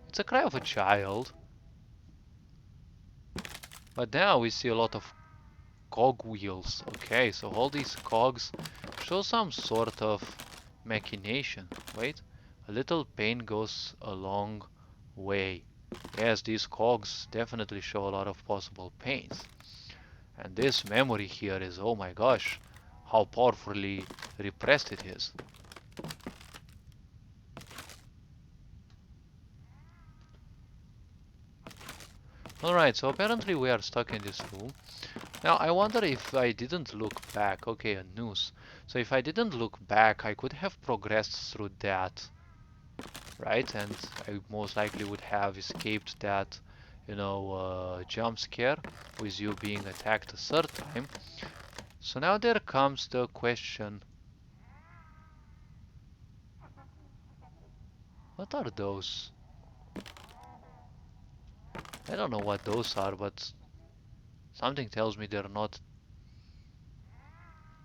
S1: It's a cry of a child. But now we see a lot of cog wheels. Okay, so all these cogs show some sort of machination. Wait, a little pain goes a long way. Yes, these cogs definitely show a lot of possible pains. And this memory here is, oh my gosh, how powerfully repressed it is. Alright, so apparently we are stuck in this room. Now I wonder if I didn't look back. Okay, a noose. So if I didn't look back, I could have progressed through that, right? And I most likely would have escaped that, jump scare with you being attacked a third time. So now there comes the question, what are those? I don't know what those are, but something tells me they're not.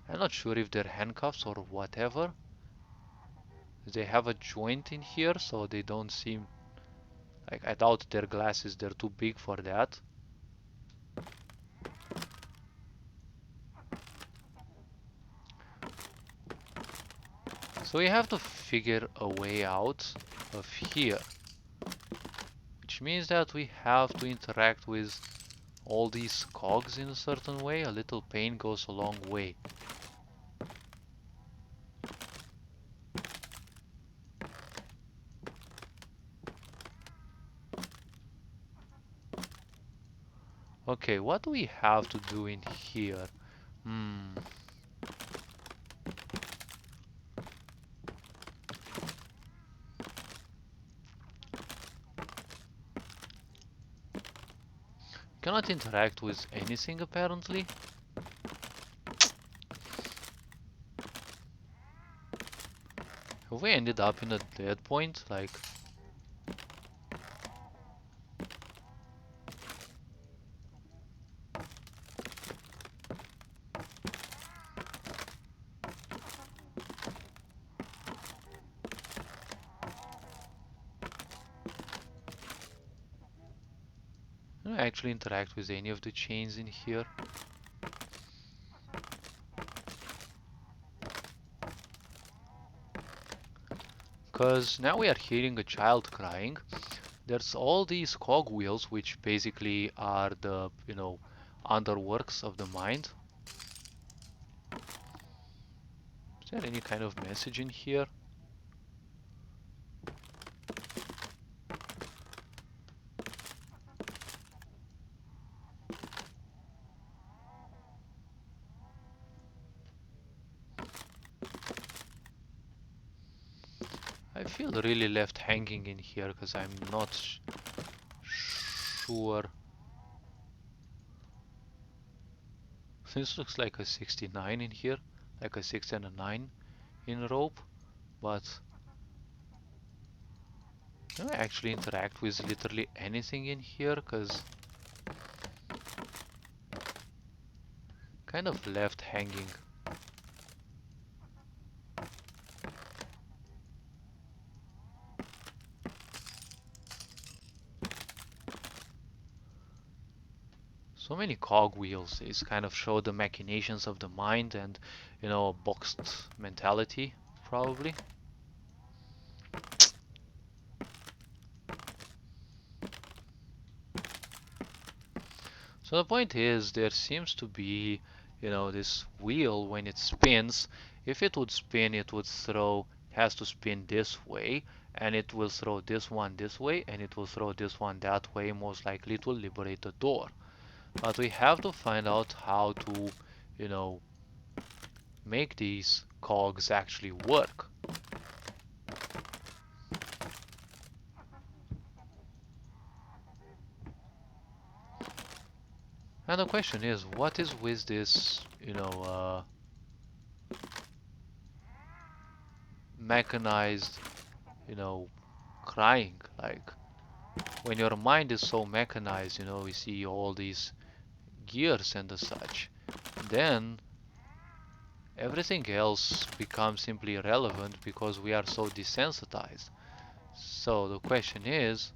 S1: I'm not sure if they're handcuffs or whatever. They have a joint in here, so they don't seem like, I doubt their glasses, they're too big for that. So we have to figure a way out of here, which means that we have to interact with all these cogs in a certain way. A little pain goes a long way. Okay, what do we have to do in here? Hmm. Cannot interact with anything apparently. Have we ended up in a dead point? Like, can I actually interact with any of the chains in here? Because now we are hearing a child crying. There's all these cogwheels, which basically are the, underworks of the mind. Is there any kind of message in here? I feel really left hanging in here because I'm not sure. This looks like a 69 in here, like a 6 and a 9 in rope, but can I actually interact with literally anything in here? Because kind of left hanging. So many cogwheels. It's kind of show the machinations of the mind and, a boxed mentality, probably. So the point is, there seems to be, this wheel when it spins. If it would spin, it would has to spin this way, and it will throw this one this way, and it will throw this one that way. Most likely, it will liberate the door. But we have to find out how to, you know, make these cogs actually work. And the question is, what is with this, mechanized, you know, crying? Like, when your mind is so mechanized, we see all these gears and the such, then everything else becomes simply irrelevant because we are so desensitized. So the question is,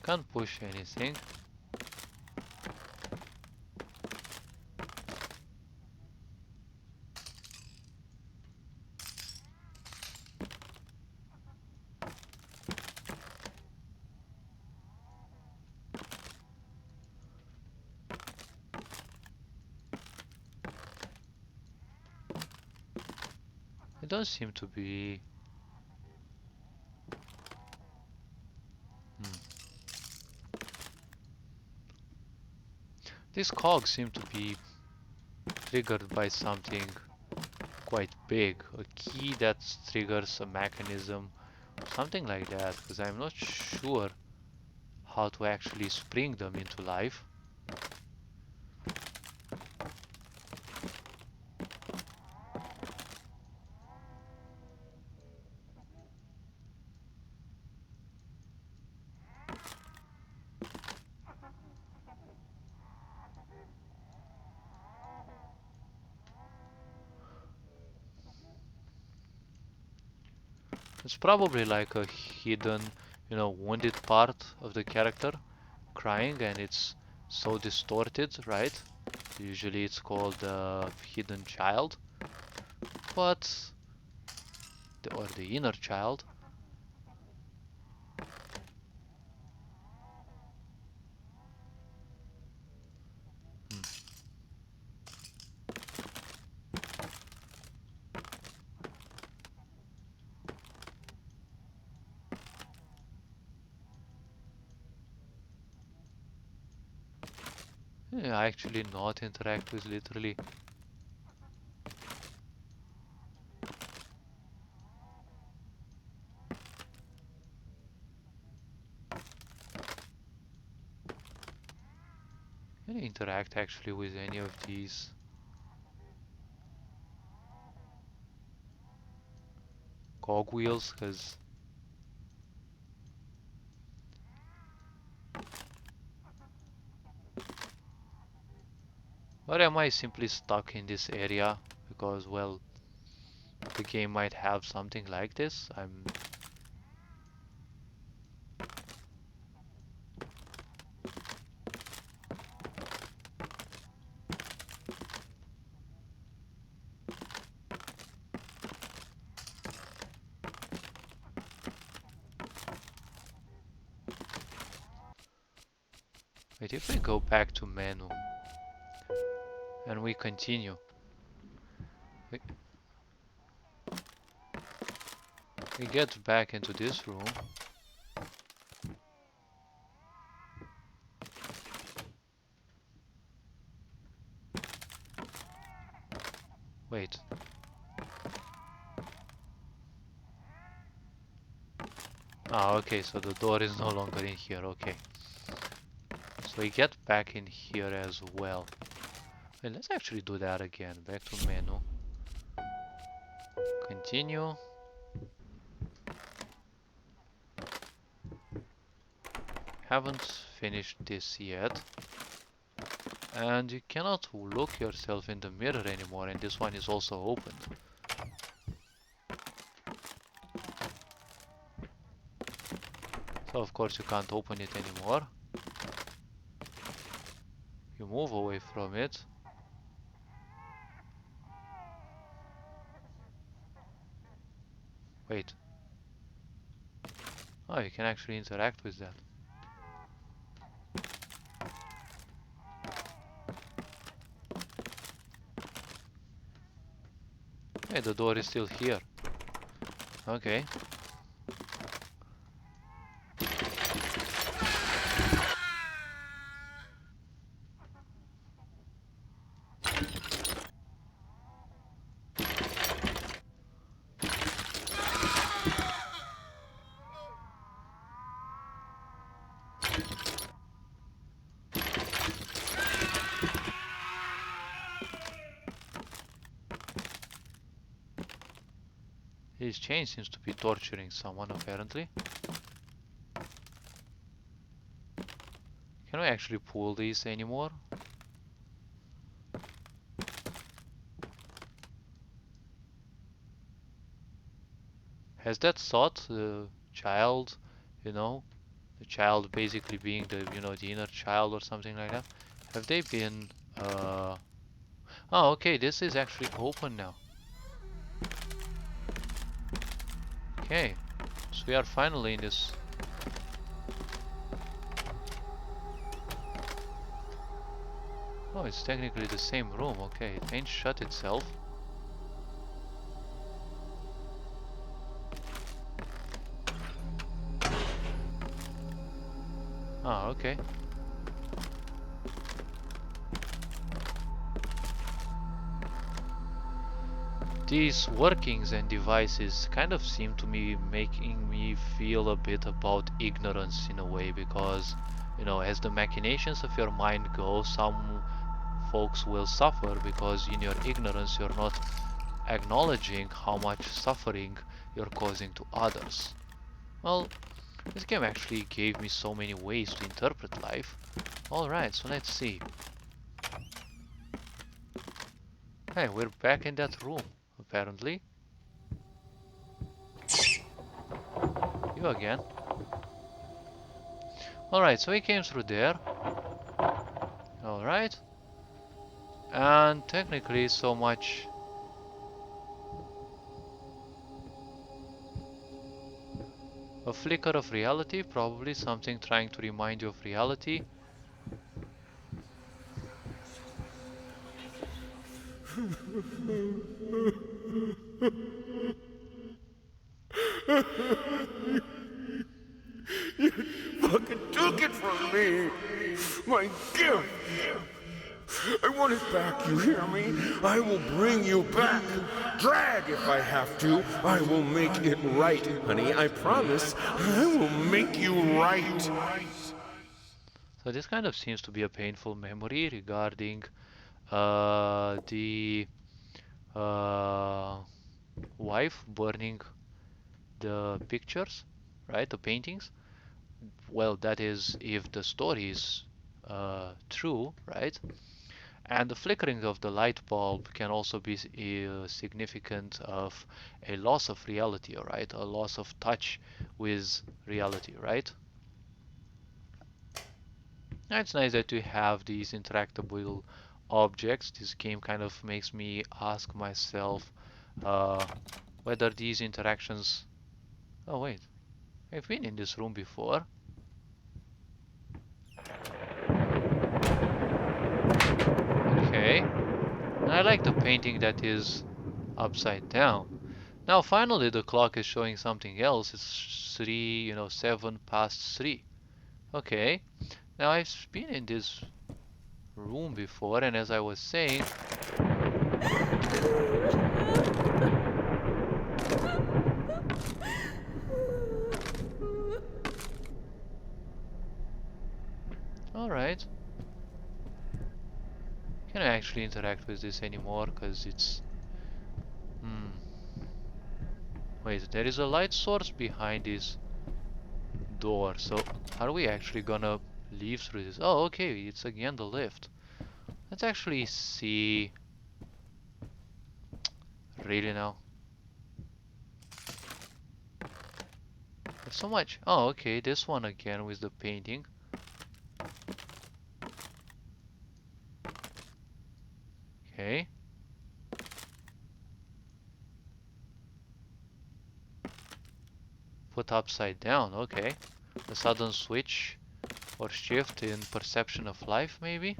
S1: can't push anything. It does seem to be. Hmm. These cogs seem to be triggered by something quite big. A key that triggers a mechanism, something like that, because I'm not sure how to actually spring them into life. It's probably like a hidden, wounded part of the character crying and it's so distorted, right? Usually it's called hidden child, but or the inner child. Yeah, actually not interact with literally. Can you interact actually with any of these cogwheels? Because or am I simply stuck in this area? Because well, the game might have something like this. Wait, if we go back to menu and we continue, we, we get back into this room. Wait. Ah, okay, so the door is no longer in here, okay. So we get back in here as well. Wait, let's actually do that again. Back to menu. Continue. Haven't finished this yet. And you cannot look yourself in the mirror anymore, and this one is also opened. So of course you can't open it anymore. You move away from it. Wait. Oh, you can actually interact with that. Hey, the door is still here. Okay. His chain seems to be torturing someone, apparently. Can we actually pull these anymore? Has that thought, the child, you know, the child basically being the, the inner child or something like that, have they been, oh, okay, this is actually open now. Okay, so we are finally in this. Oh, it's technically the same room. Okay, it ain't shut itself. Ah, okay. These workings and devices kind of seem to me making me feel a bit about ignorance in a way, because, as the machinations of your mind go, some folks will suffer because in your ignorance you're not acknowledging how much suffering you're causing to others. Well, this game actually gave me so many ways to interpret life. Alright, so let's see. Hey, we're back in that room, apparently. You again. Alright, so he came through there. Alright. And technically so much. A flicker of reality, probably something trying to remind you of reality.
S2: Fucking took it from me. My gift. I want it back, you hear me? I will bring you back. Drag if I have to. I will make it right, honey. I promise. I will make you right.
S1: So this kind of seems to be a painful memory regarding the wife burning the pictures, right? The paintings. Well, that is if the story is true, right? And the flickering of the light bulb can also be significant of a loss of reality, right? A loss of touch with reality, right? Now it's nice that we have these interactable objects. This game kind of makes me ask myself uh, whether these interactions... Oh wait, I've been in this room before. Okay, and I like the painting that is upside down. Now finally the clock is showing something else. It's 7 past 3. Okay, now I've been in this room before, and as I was saying... Alright. Can I actually interact with this anymore? Because it's... Wait, there is a light source behind this door. So, are we actually gonna leave through this? Oh, okay, it's again the lift. Let's actually see... Really now? There's so much. Oh, okay, this one again with the painting. Okay. Put upside down, okay. A sudden switch or shift in perception of life, maybe?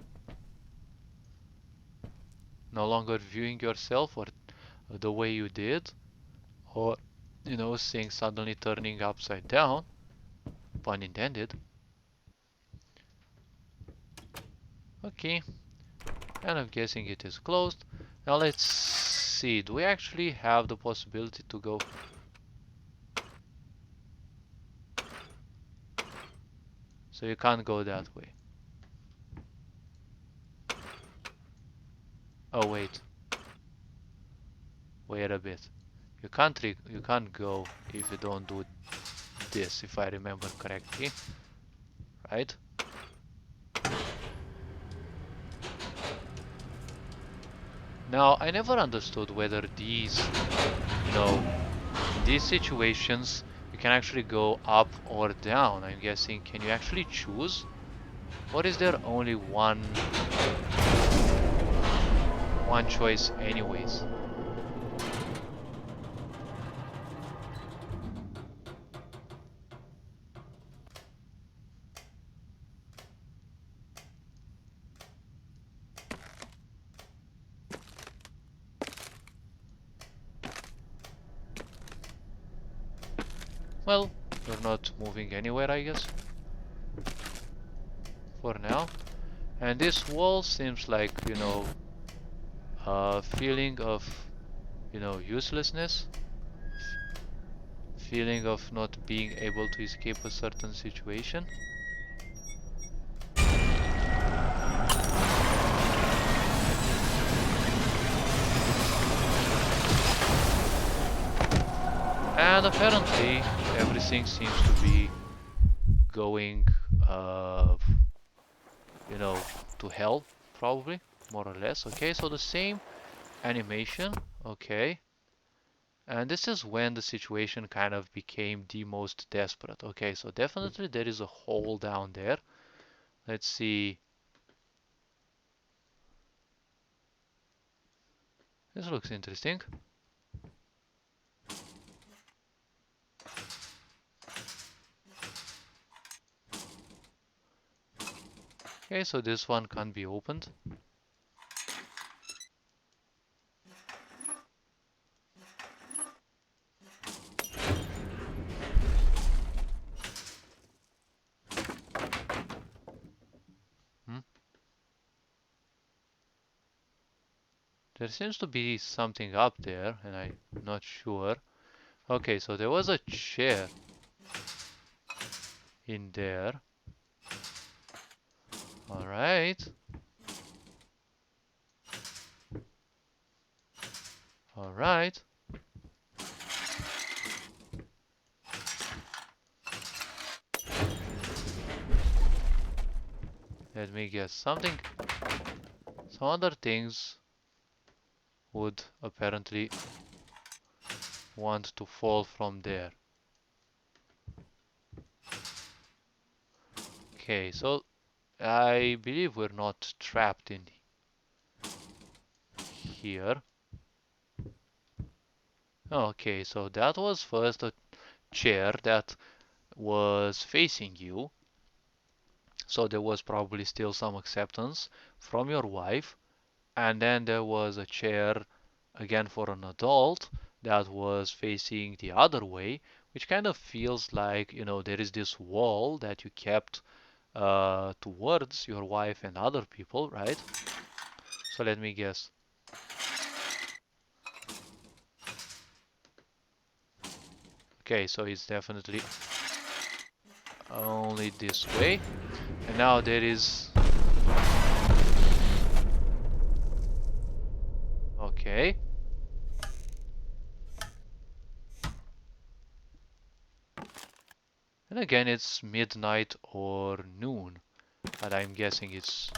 S1: No longer viewing yourself or the way you did, or, things suddenly turning upside down, pun intended. Okay, and I'm guessing it is closed. Now let's see, do we actually have the possibility to go? So you can't go that way. Oh wait. Wait a bit. You can't go if you don't do this, if I remember correctly. Right? Now, I never understood whether these, in these situations, you can actually go up or down. I'm guessing, can you actually choose? Or is there only one choice anyways? Well, you're not moving anywhere, I guess. For now. And this wall seems like, a feeling of, uselessness. Feeling of not being able to escape a certain situation. And apparently everything seems to be going, to hell, probably, more or less. Okay, so the same animation, okay. And this is when the situation kind of became the most desperate. Okay, so definitely there is a hole down there. Let's see. This looks interesting. Okay, so this one can't be opened. Hmm? There seems to be something up there, and I'm not sure. Okay, so there was a chair in there. Alright. Alright. Let me guess. Some other things would apparently want to fall from there. Okay, so I believe we're not trapped in here. Okay, so that was first a chair that was facing you. So there was probably still some acceptance from your wife. And then there was a chair again for an adult that was facing the other way, which kind of feels like, there is this wall that you kept towards your wife and other people, right? So let me guess. Okay, so it's definitely only this way. And now there is... Okay. And again, it's midnight or noon. But I'm guessing it's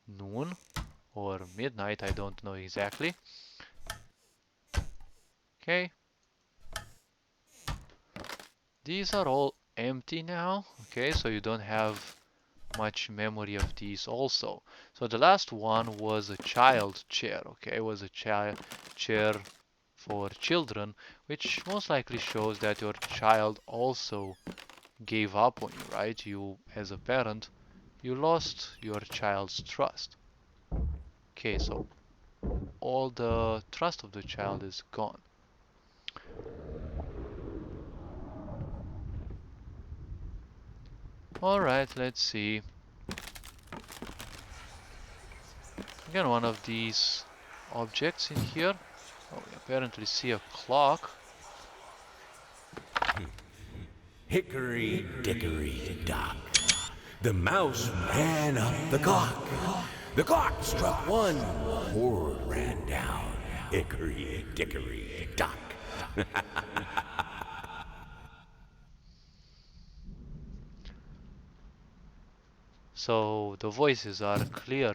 S1: noon or midnight. I don't know exactly. Okay. These are all empty now. Okay, so you don't have much memory of these also. So the last one was a child chair. Okay, it was a chair for children, which most likely shows that your child also gave up on you, right? You, as a parent, you lost your child's trust. Okay, so all the trust of the child is gone. Alright, let's see. Again, one of these objects in here. Oh, we apparently see a clock.
S3: Hickory dickory dock. The mouse ran up the clock. The clock struck one. Horde ran down. Hickory dickory dock.
S1: So the voices are clear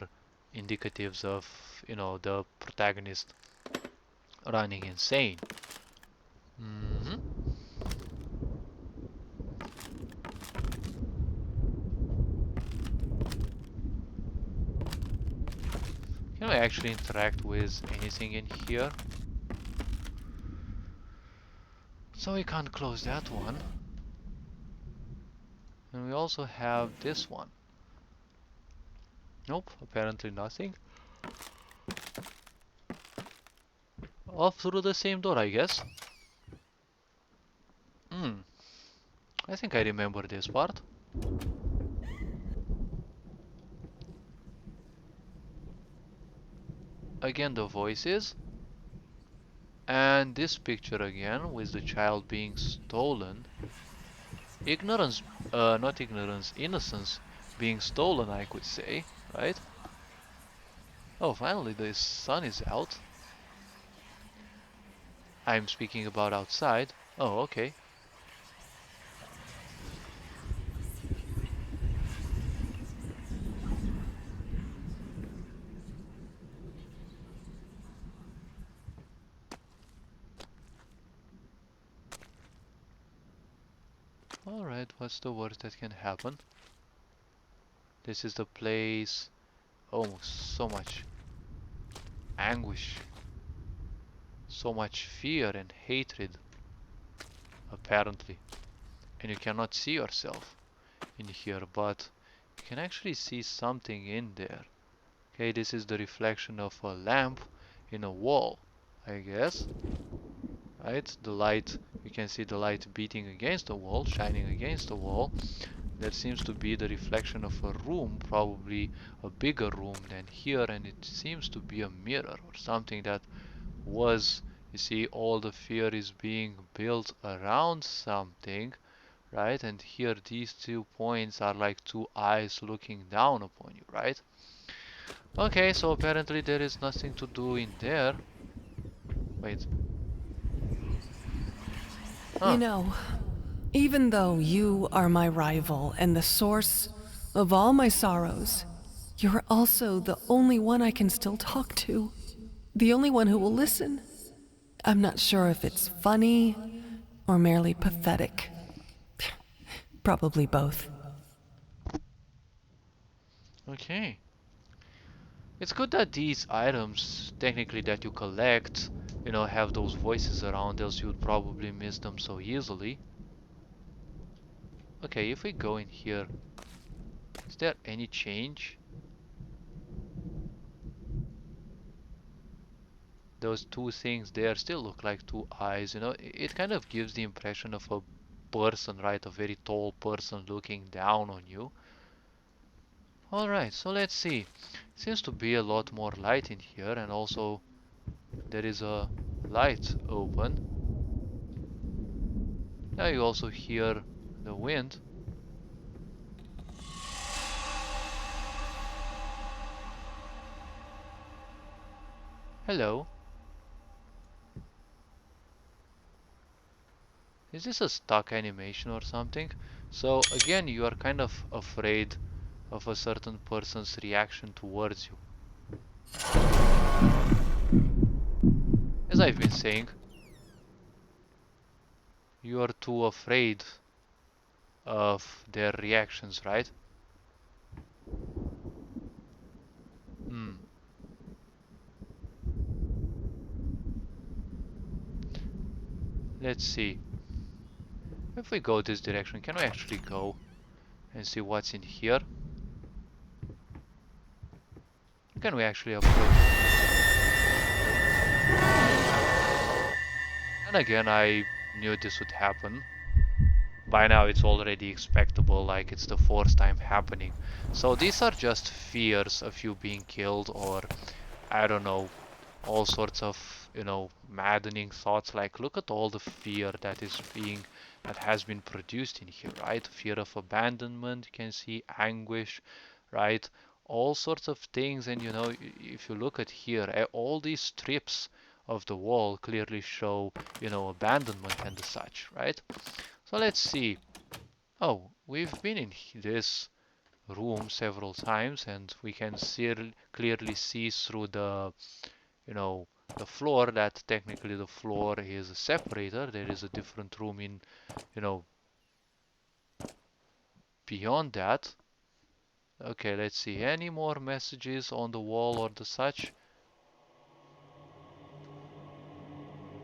S1: indicatives of, the protagonist running insane. Can I actually interact with anything in here? So we can't close that one. And we also have this one. Nope, apparently nothing. Off through the same door, I guess. I think I remember this part. Again, the voices. And this picture again, with the child being stolen. Ignorance, not ignorance, innocence being stolen, I could say, right? Oh, finally the sun is out. I'm speaking about outside. Oh, okay. Alright, what's the worst that can happen? This is the place. Oh, so much anguish, so much fear and hatred, apparently. And you cannot see yourself in here, but you can actually see something in there. Okay, this is the reflection of a lamp in a wall, I guess. Right? The light, you can see the light beating against the wall, shining against the wall. That seems to be the reflection of a room, probably a bigger room than here, and it seems to be a mirror or something that was, you see, all the fear is being built around something, right? And here these 2 points are like 2 eyes looking down upon you, right? Okay, so apparently there is nothing to do in there. Wait.
S4: You
S1: Huh.
S4: know, even though you are my rival and the source of all my sorrows, you're also the only one I can still talk to. The only one who will listen. I'm not sure if it's funny or merely pathetic. Probably both.
S1: Okay. It's good that these items, technically that you collect, you know, have those voices around, else you would probably miss them so easily. Okay, if we go in here, is there any change? Those 2 things there still look like 2 eyes, you know, it kind of gives the impression of a person, right? A very tall person looking down on you. Alright, so let's see. Seems to be a lot more light in here, and also there is a light open. Now you also hear the wind. Hello. Is this a stuck animation or something? So again, you are kind of afraid of a certain person's reaction towards you. As I've been saying, you are too afraid of their reactions, right? Hmm. Let's see. If we go this direction, can we actually go and see what's in here? Can we actually approach? And again, I knew this would happen. By now it's already expectable, like it's the 4th time happening. So these are just fears of you being killed, or I don't know, all sorts of, you know, maddening thoughts. Like, look at all the fear that has been produced in here, right? Fear of abandonment, you can see anguish, right? All sorts of things. And you know, if you look at here, all these strips of the wall clearly show, you know, abandonment and such, right? So let's see. Oh, we've been in this room several times, and we can clearly see through the, you know, the floor, that technically the floor is a separator. There is a different room in, you know, beyond that. Okay, let's see. Any more messages on the wall or the such?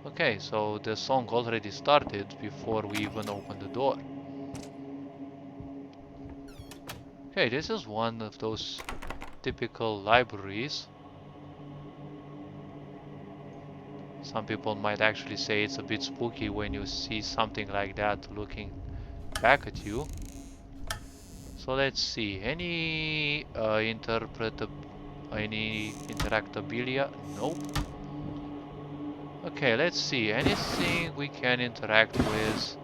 S1: Okay, so the song already started before we even opened the door. Okay, this is one of those typical libraries. Some people might actually say it's a bit spooky when you see something like that looking back at you. So let's see. Any interactabilia? Nope. Okay, let's see. Anything we can interact with?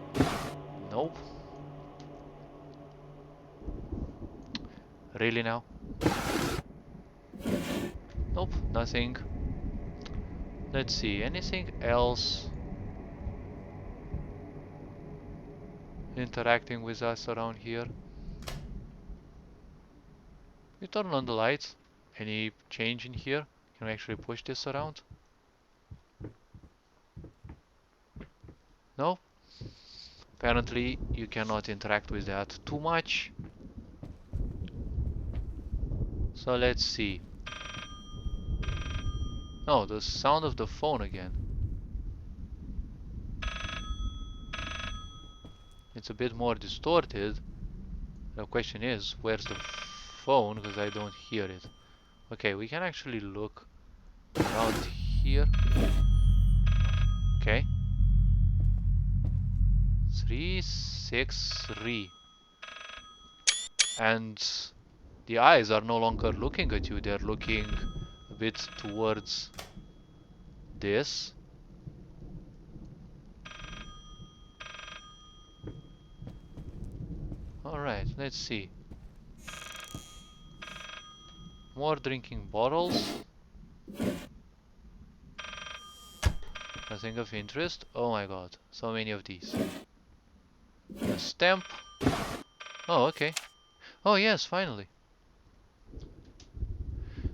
S1: Nope. Really now? Nope, nothing. Let's see. Anything else interacting with us around here? We turn on the lights. Any change in here? Can we actually push this around? No? Apparently you cannot interact with that too much. So let's see. Oh, the sound of the phone again. It's a bit more distorted. The question is, where's the phone? Because I don't hear it. Okay, we can actually look around here. Okay. 363. And the eyes are no longer looking at you, they're looking a bit towards this. Alright, let's see. More drinking bottles. Nothing of interest. Oh my god, so many of these. A stamp. Oh, okay. Oh yes, finally.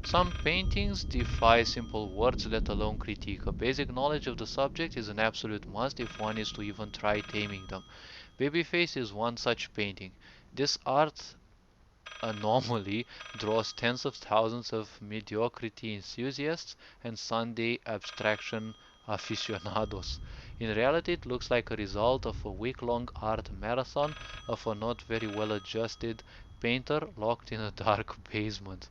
S1: Some paintings defy simple words, let alone critique. A basic knowledge of the subject is an absolute must if one is to even try taming them. Babyface is one such painting. This art anomaly draws tens of thousands of mediocrity enthusiasts and Sunday abstraction aficionados. In reality, it looks like a result of a week-long art marathon of a not very well-adjusted painter locked in a dark basement.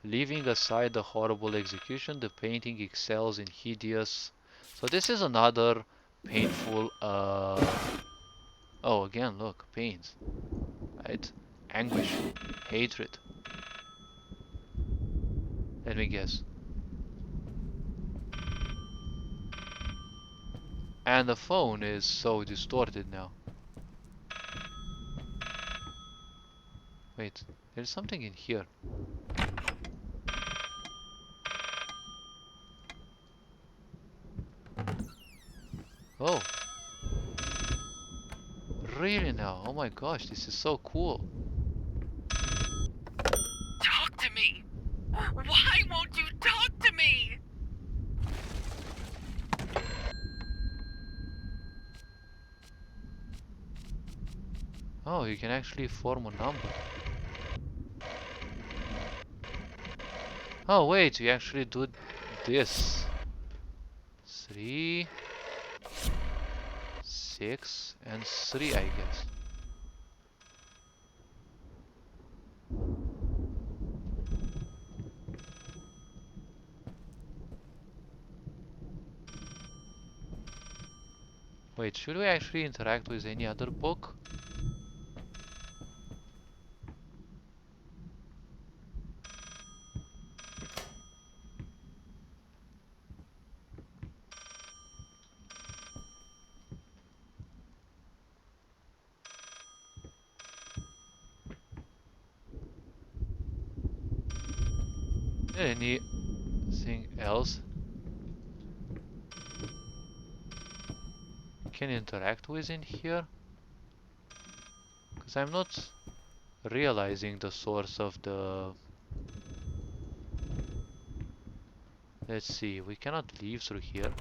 S1: Leaving aside the horrible execution, the painting excels in hideous... So this is another painful... Oh, again, look, pains. Right? Anguish, hatred. Let me guess. And the phone is so distorted now. Wait, there's something in here. Oh. Really now? Oh my gosh, this is so cool.
S4: Talk to me! Why won't you talk to me?
S1: Oh, you can actually form a number. Oh wait, you actually do this. 3, 6, and 3, I guess. Wait, should we actually interact with any other book? Anything else can interact with in here? Because I'm not realizing the source of the... Let's see, we cannot leave through here.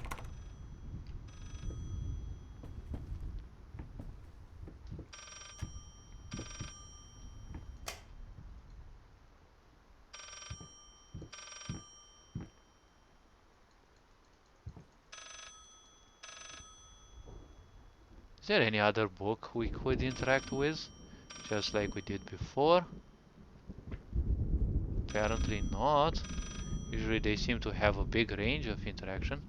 S1: Is there any other book we could interact with? Just like we did before? Apparently not. Usually they seem to have a big range of interaction.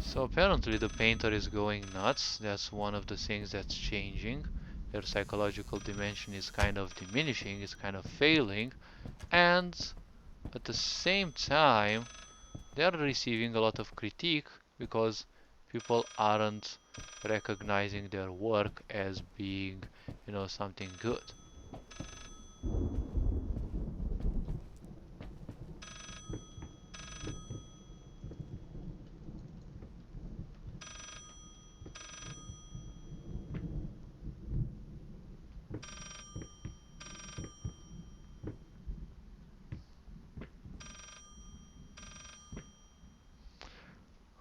S1: So apparently the painter is going nuts. That's one of the things that's changing. Their psychological dimension is kind of diminishing, it's kind of failing, and at the same time they are receiving a lot of critique because people aren't recognizing their work as being, you know, something good.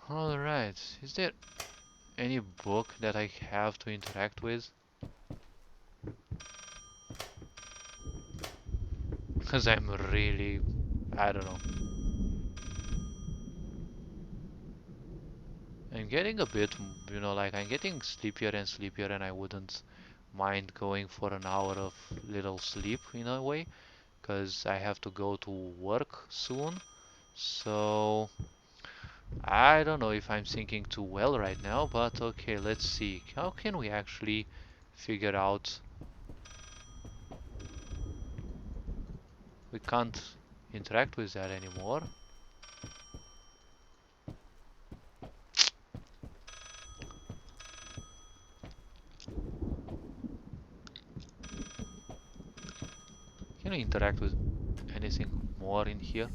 S1: Alright, is there any book that I have to interact with? Because I'm really, I don't know. I'm getting a bit, you know, like I'm getting sleepier and sleepier, and I wouldn't mind going for an hour of little sleep in a way, because I have to go to work soon. So I don't know if I'm thinking too well right now, but okay, let's see. How can we actually figure out? We can't interact with that anymore. Can we interact with anything more in here?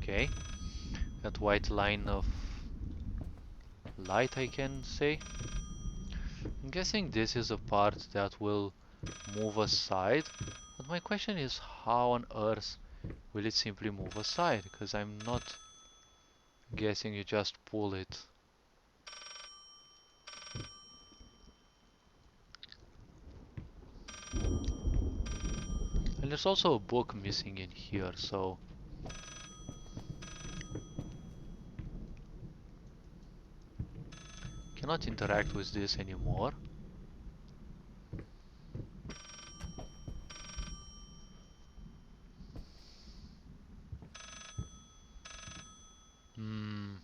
S1: Okay, that white line of light, I can say. I'm guessing this is a part that will move aside, but my question is how on earth will it simply move aside? Because I'm not guessing you just pull it. And there's also a book missing in here, so cannot interact with this anymore. Hmm.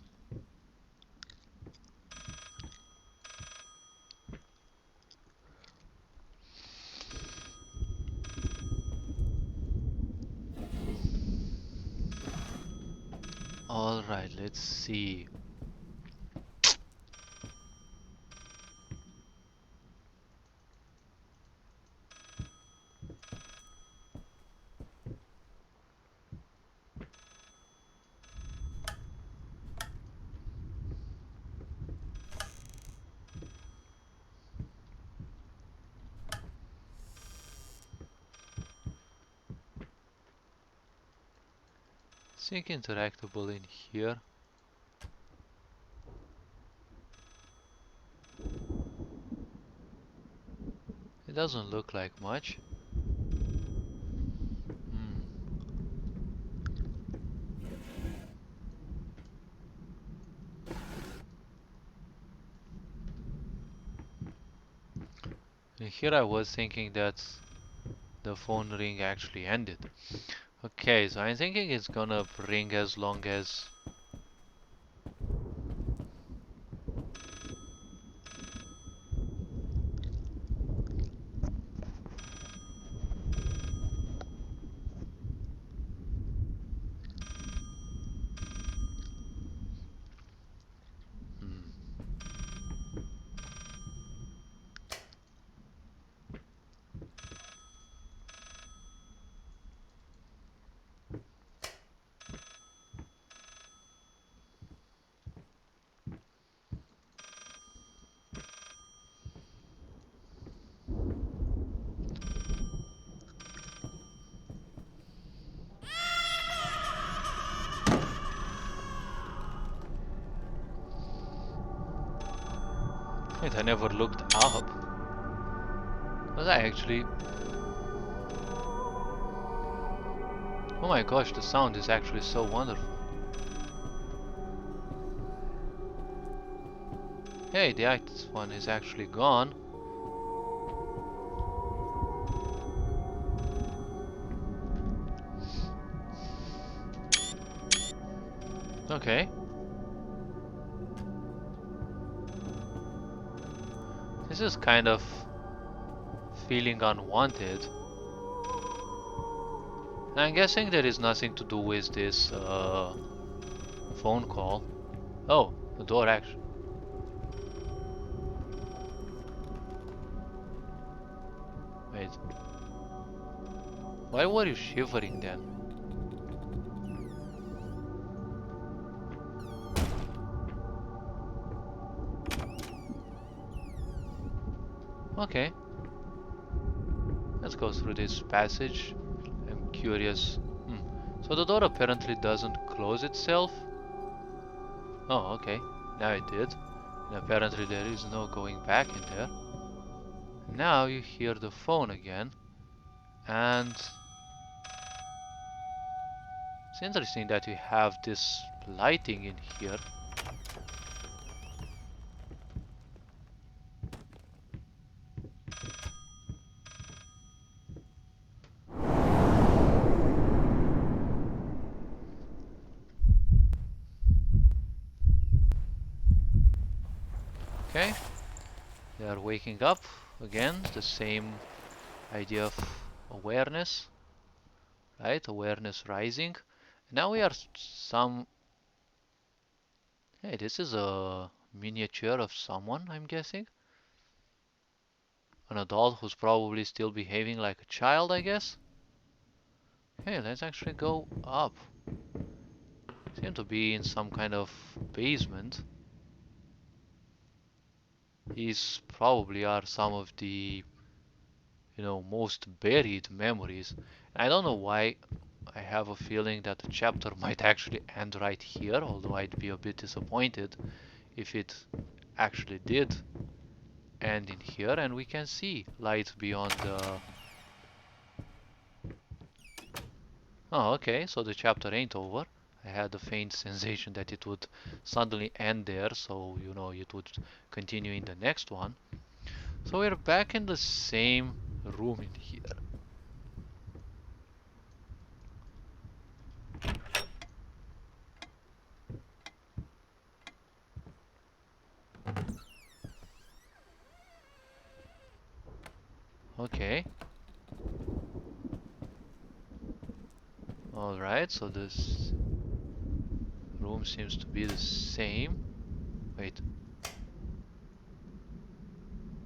S1: Alright, let's see. Think interactable in here. It doesn't look like much. Hmm. And here I was thinking that the phone ring actually ended. Okay, so I'm thinking it's gonna ring as long as... Hmm. Wait, I never looked up. Was I actually... Oh my gosh, the sound is actually so wonderful. Hey, the Act one is actually gone. Okay. This is kind of feeling unwanted. I'm guessing there is nothing to do with this phone call. Oh, the door actually. Wait. Why were you shivering then? Okay. Let's go through this passage. I'm curious. So the door apparently doesn't close itself. Oh, okay. Now it did. And apparently there is no going back in there. Now you hear the phone again. And it's interesting that you have this lighting in here. Okay, they are waking up again, the same idea of awareness, right? Awareness rising. Now we are some... Hey, this is a miniature of someone, I'm guessing. An adult who's probably still behaving like a child, I guess. Hey, let's actually go up. Seem to be in some kind of basement. These probably are some of the, most buried memories. I don't know why I have a feeling that the chapter might actually end right here, although I'd be a bit disappointed if it actually did end in here, and we can see light beyond the... Oh, okay, so the chapter ain't over. I had a faint sensation that it would suddenly end there, so, it would continue in the next one. So we're back in the same room in here. Okay. Alright, so this room seems to be the same. Wait.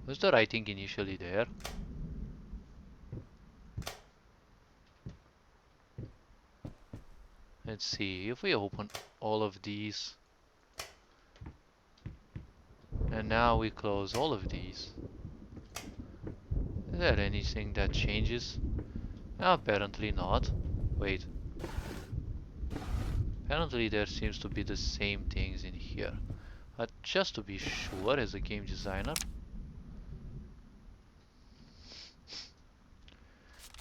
S1: Was the writing initially there? Let's see, if we open all of these and now we close all of these, is there anything that changes? Apparently not. Wait. Apparently there seems to be the same things in here. But just to be sure, as a game designer.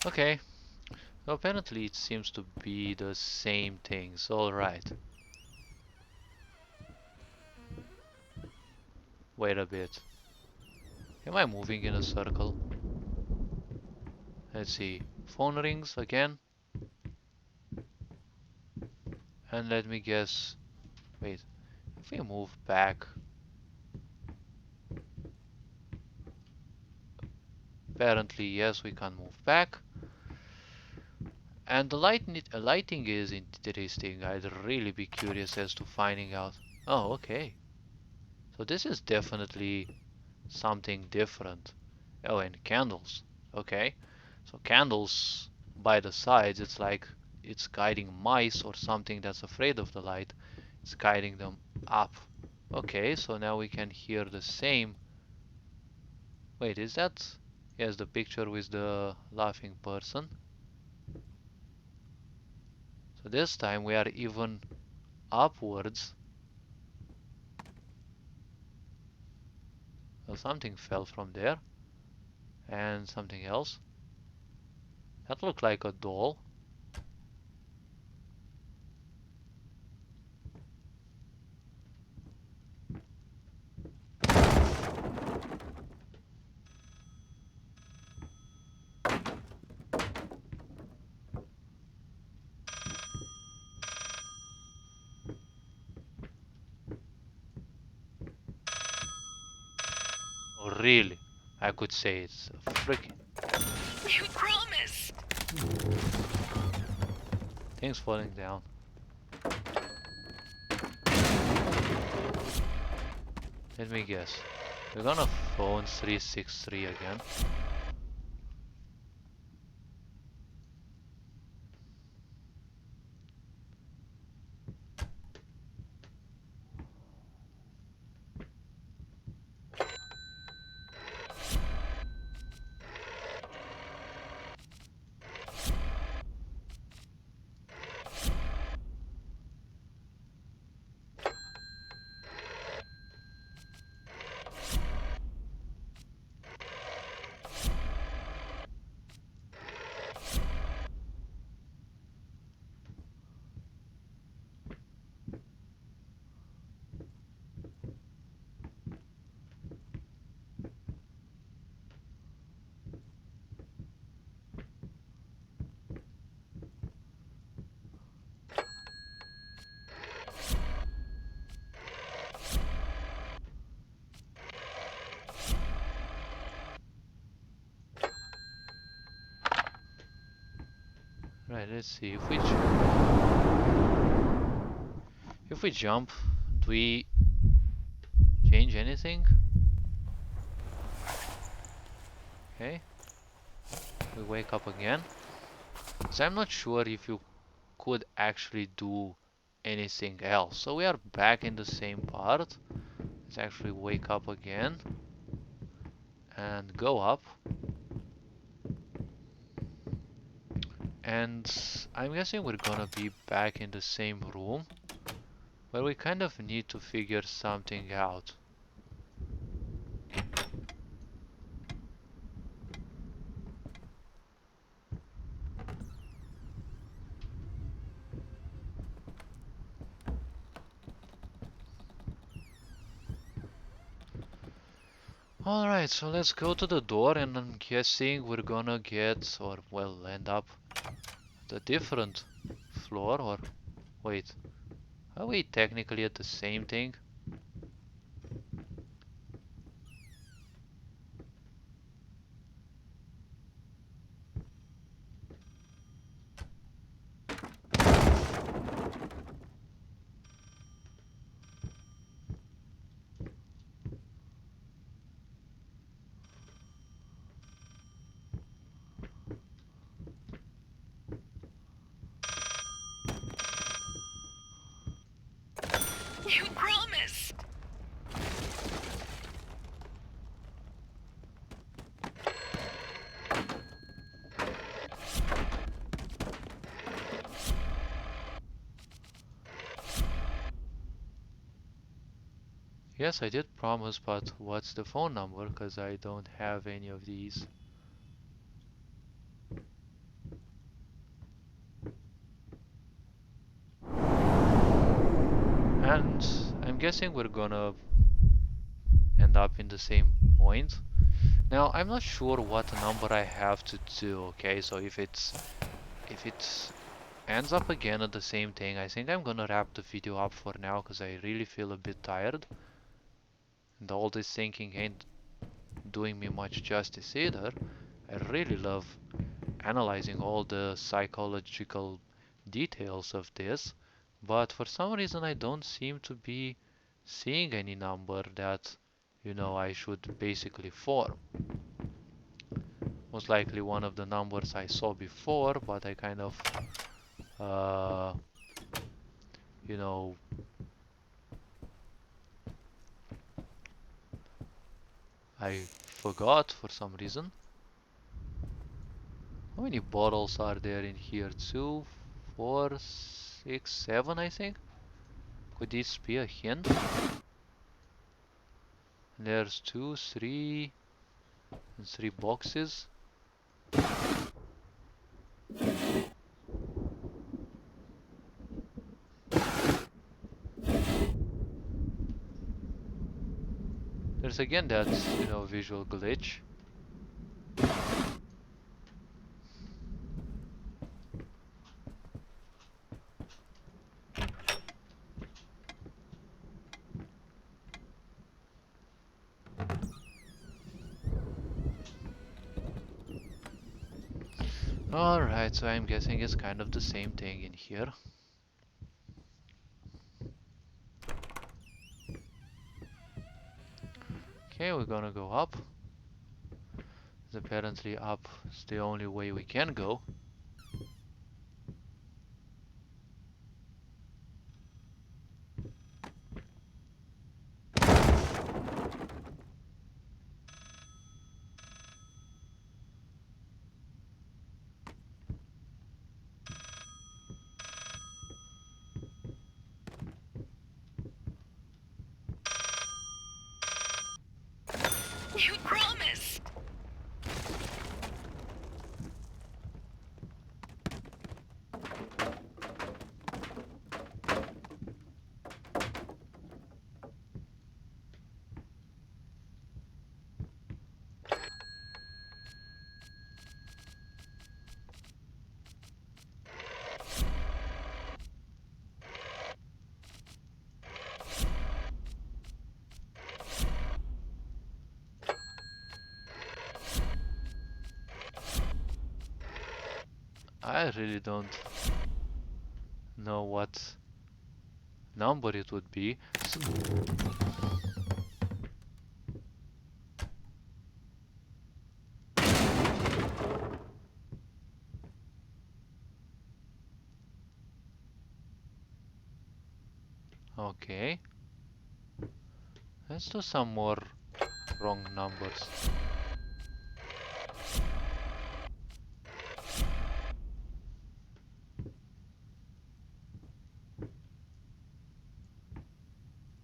S1: Okay. So apparently it seems to be the same things. Alright. Wait a bit. Am I moving in a circle? Let's see. Phone rings again. And let me guess. Wait. If we move back. Apparently, yes, we can move back. And the lighting is interesting. I'd really be curious as to finding out. Oh, okay. So this is definitely something different. Oh, and candles. Okay. So candles by the sides, it's like it's guiding mice or something that's afraid of the light. It's guiding them up. Okay, so now we can hear the same. Wait, is that... Yes, the picture with the laughing person. So this time we are even upwards. Well, something fell from there. And something else. That looked like a doll. really, I could say it's a freaking...
S4: You promise!
S1: Things falling down. Let me guess. We're gonna phone 363 again. Right, let's see. If we jump, do we change anything? Okay. We wake up again. So I'm not sure if you could actually do anything else. So we are back in the same part. Let's actually wake up again and go up. And I'm guessing we're gonna be back in the same room, but we kind of need to figure something out. Alright, so let's go to the door, and I'm guessing we're gonna get, or well, end up at a different floor, or wait, are we technically at the same thing?
S4: You promised!
S1: Yes, I did promise, but what's the phone number? Because I don't have any of these. And I'm guessing we're gonna end up in the same point. Now, I'm not sure what number I have to do, okay? So if it ends up again at the same thing, I think I'm gonna wrap the video up for now, because I really feel a bit tired. And all this thinking ain't doing me much justice either. I really love analyzing all the psychological details of this, but for some reason I don't seem to be seeing any number that, you know, I should basically form. Most likely one of the numbers I saw before, but I kind of, you know, I forgot for some reason. How many bottles are there in here? 2, 4, 6, 7, I think. Could this be a hint? There's 2, 3, and 3 boxes. There's again that, you know, visual glitch. Alright, so I'm guessing it's kind of the same thing in here. Okay, we're gonna go up. Apparently up is the only way we can go.
S4: You promised!
S1: I really don't know what number it would be. Okay. Let's do some more wrong numbers.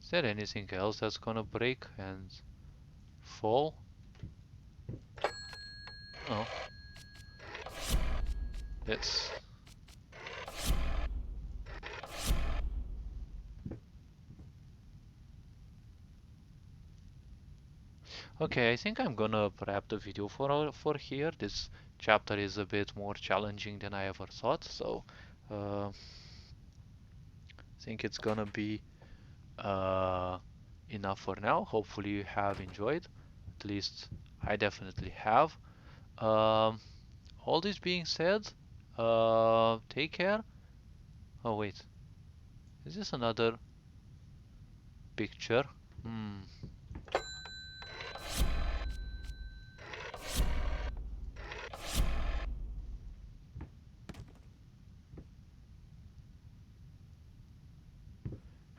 S1: Is there anything else that's gonna break and fall? Oh. That's... Okay, I think I'm gonna wrap the video for here. This chapter is a bit more challenging than I ever thought, so I think it's gonna be enough for now. Hopefully you have enjoyed. At least I definitely have. All this being said, take care. Oh wait, is this another picture?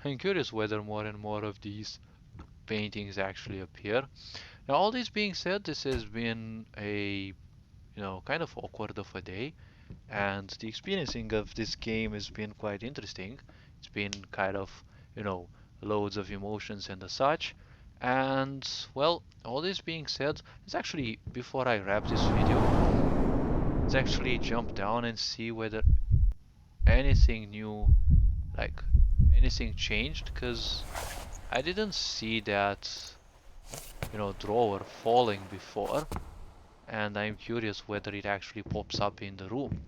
S1: I'm curious whether more and more of these paintings actually appear. Now, all this being said, this has been a kind of awkward of a day, and the experiencing of this game has been quite interesting. It's been kind of loads of emotions and the such. And well, all this being said, it's actually, before I wrap this video, let's actually jump down and see whether anything new, like anything changed, because I didn't see that drawer falling before, and I'm curious whether it actually pops up in the room.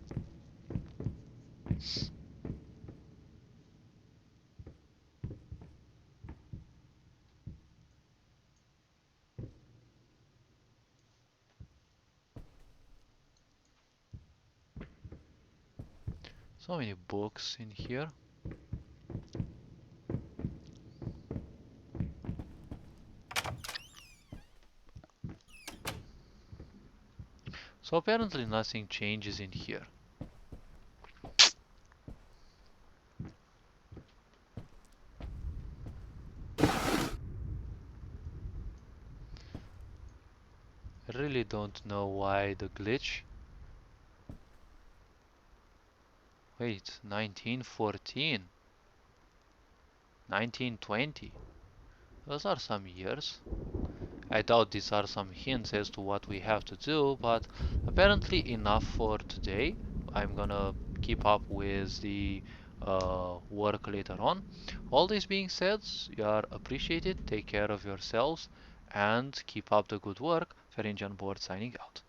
S1: So many books in here. So apparently nothing changes in here. I really don't know why the glitch. Wait, 1914, 1920. Those are some years. I doubt these are some hints as to what we have to do, but apparently enough for today. I'm gonna keep up with the work later on. All this being said, you are appreciated, take care of yourselves, and keep up the good work. Ferinjan Board signing out.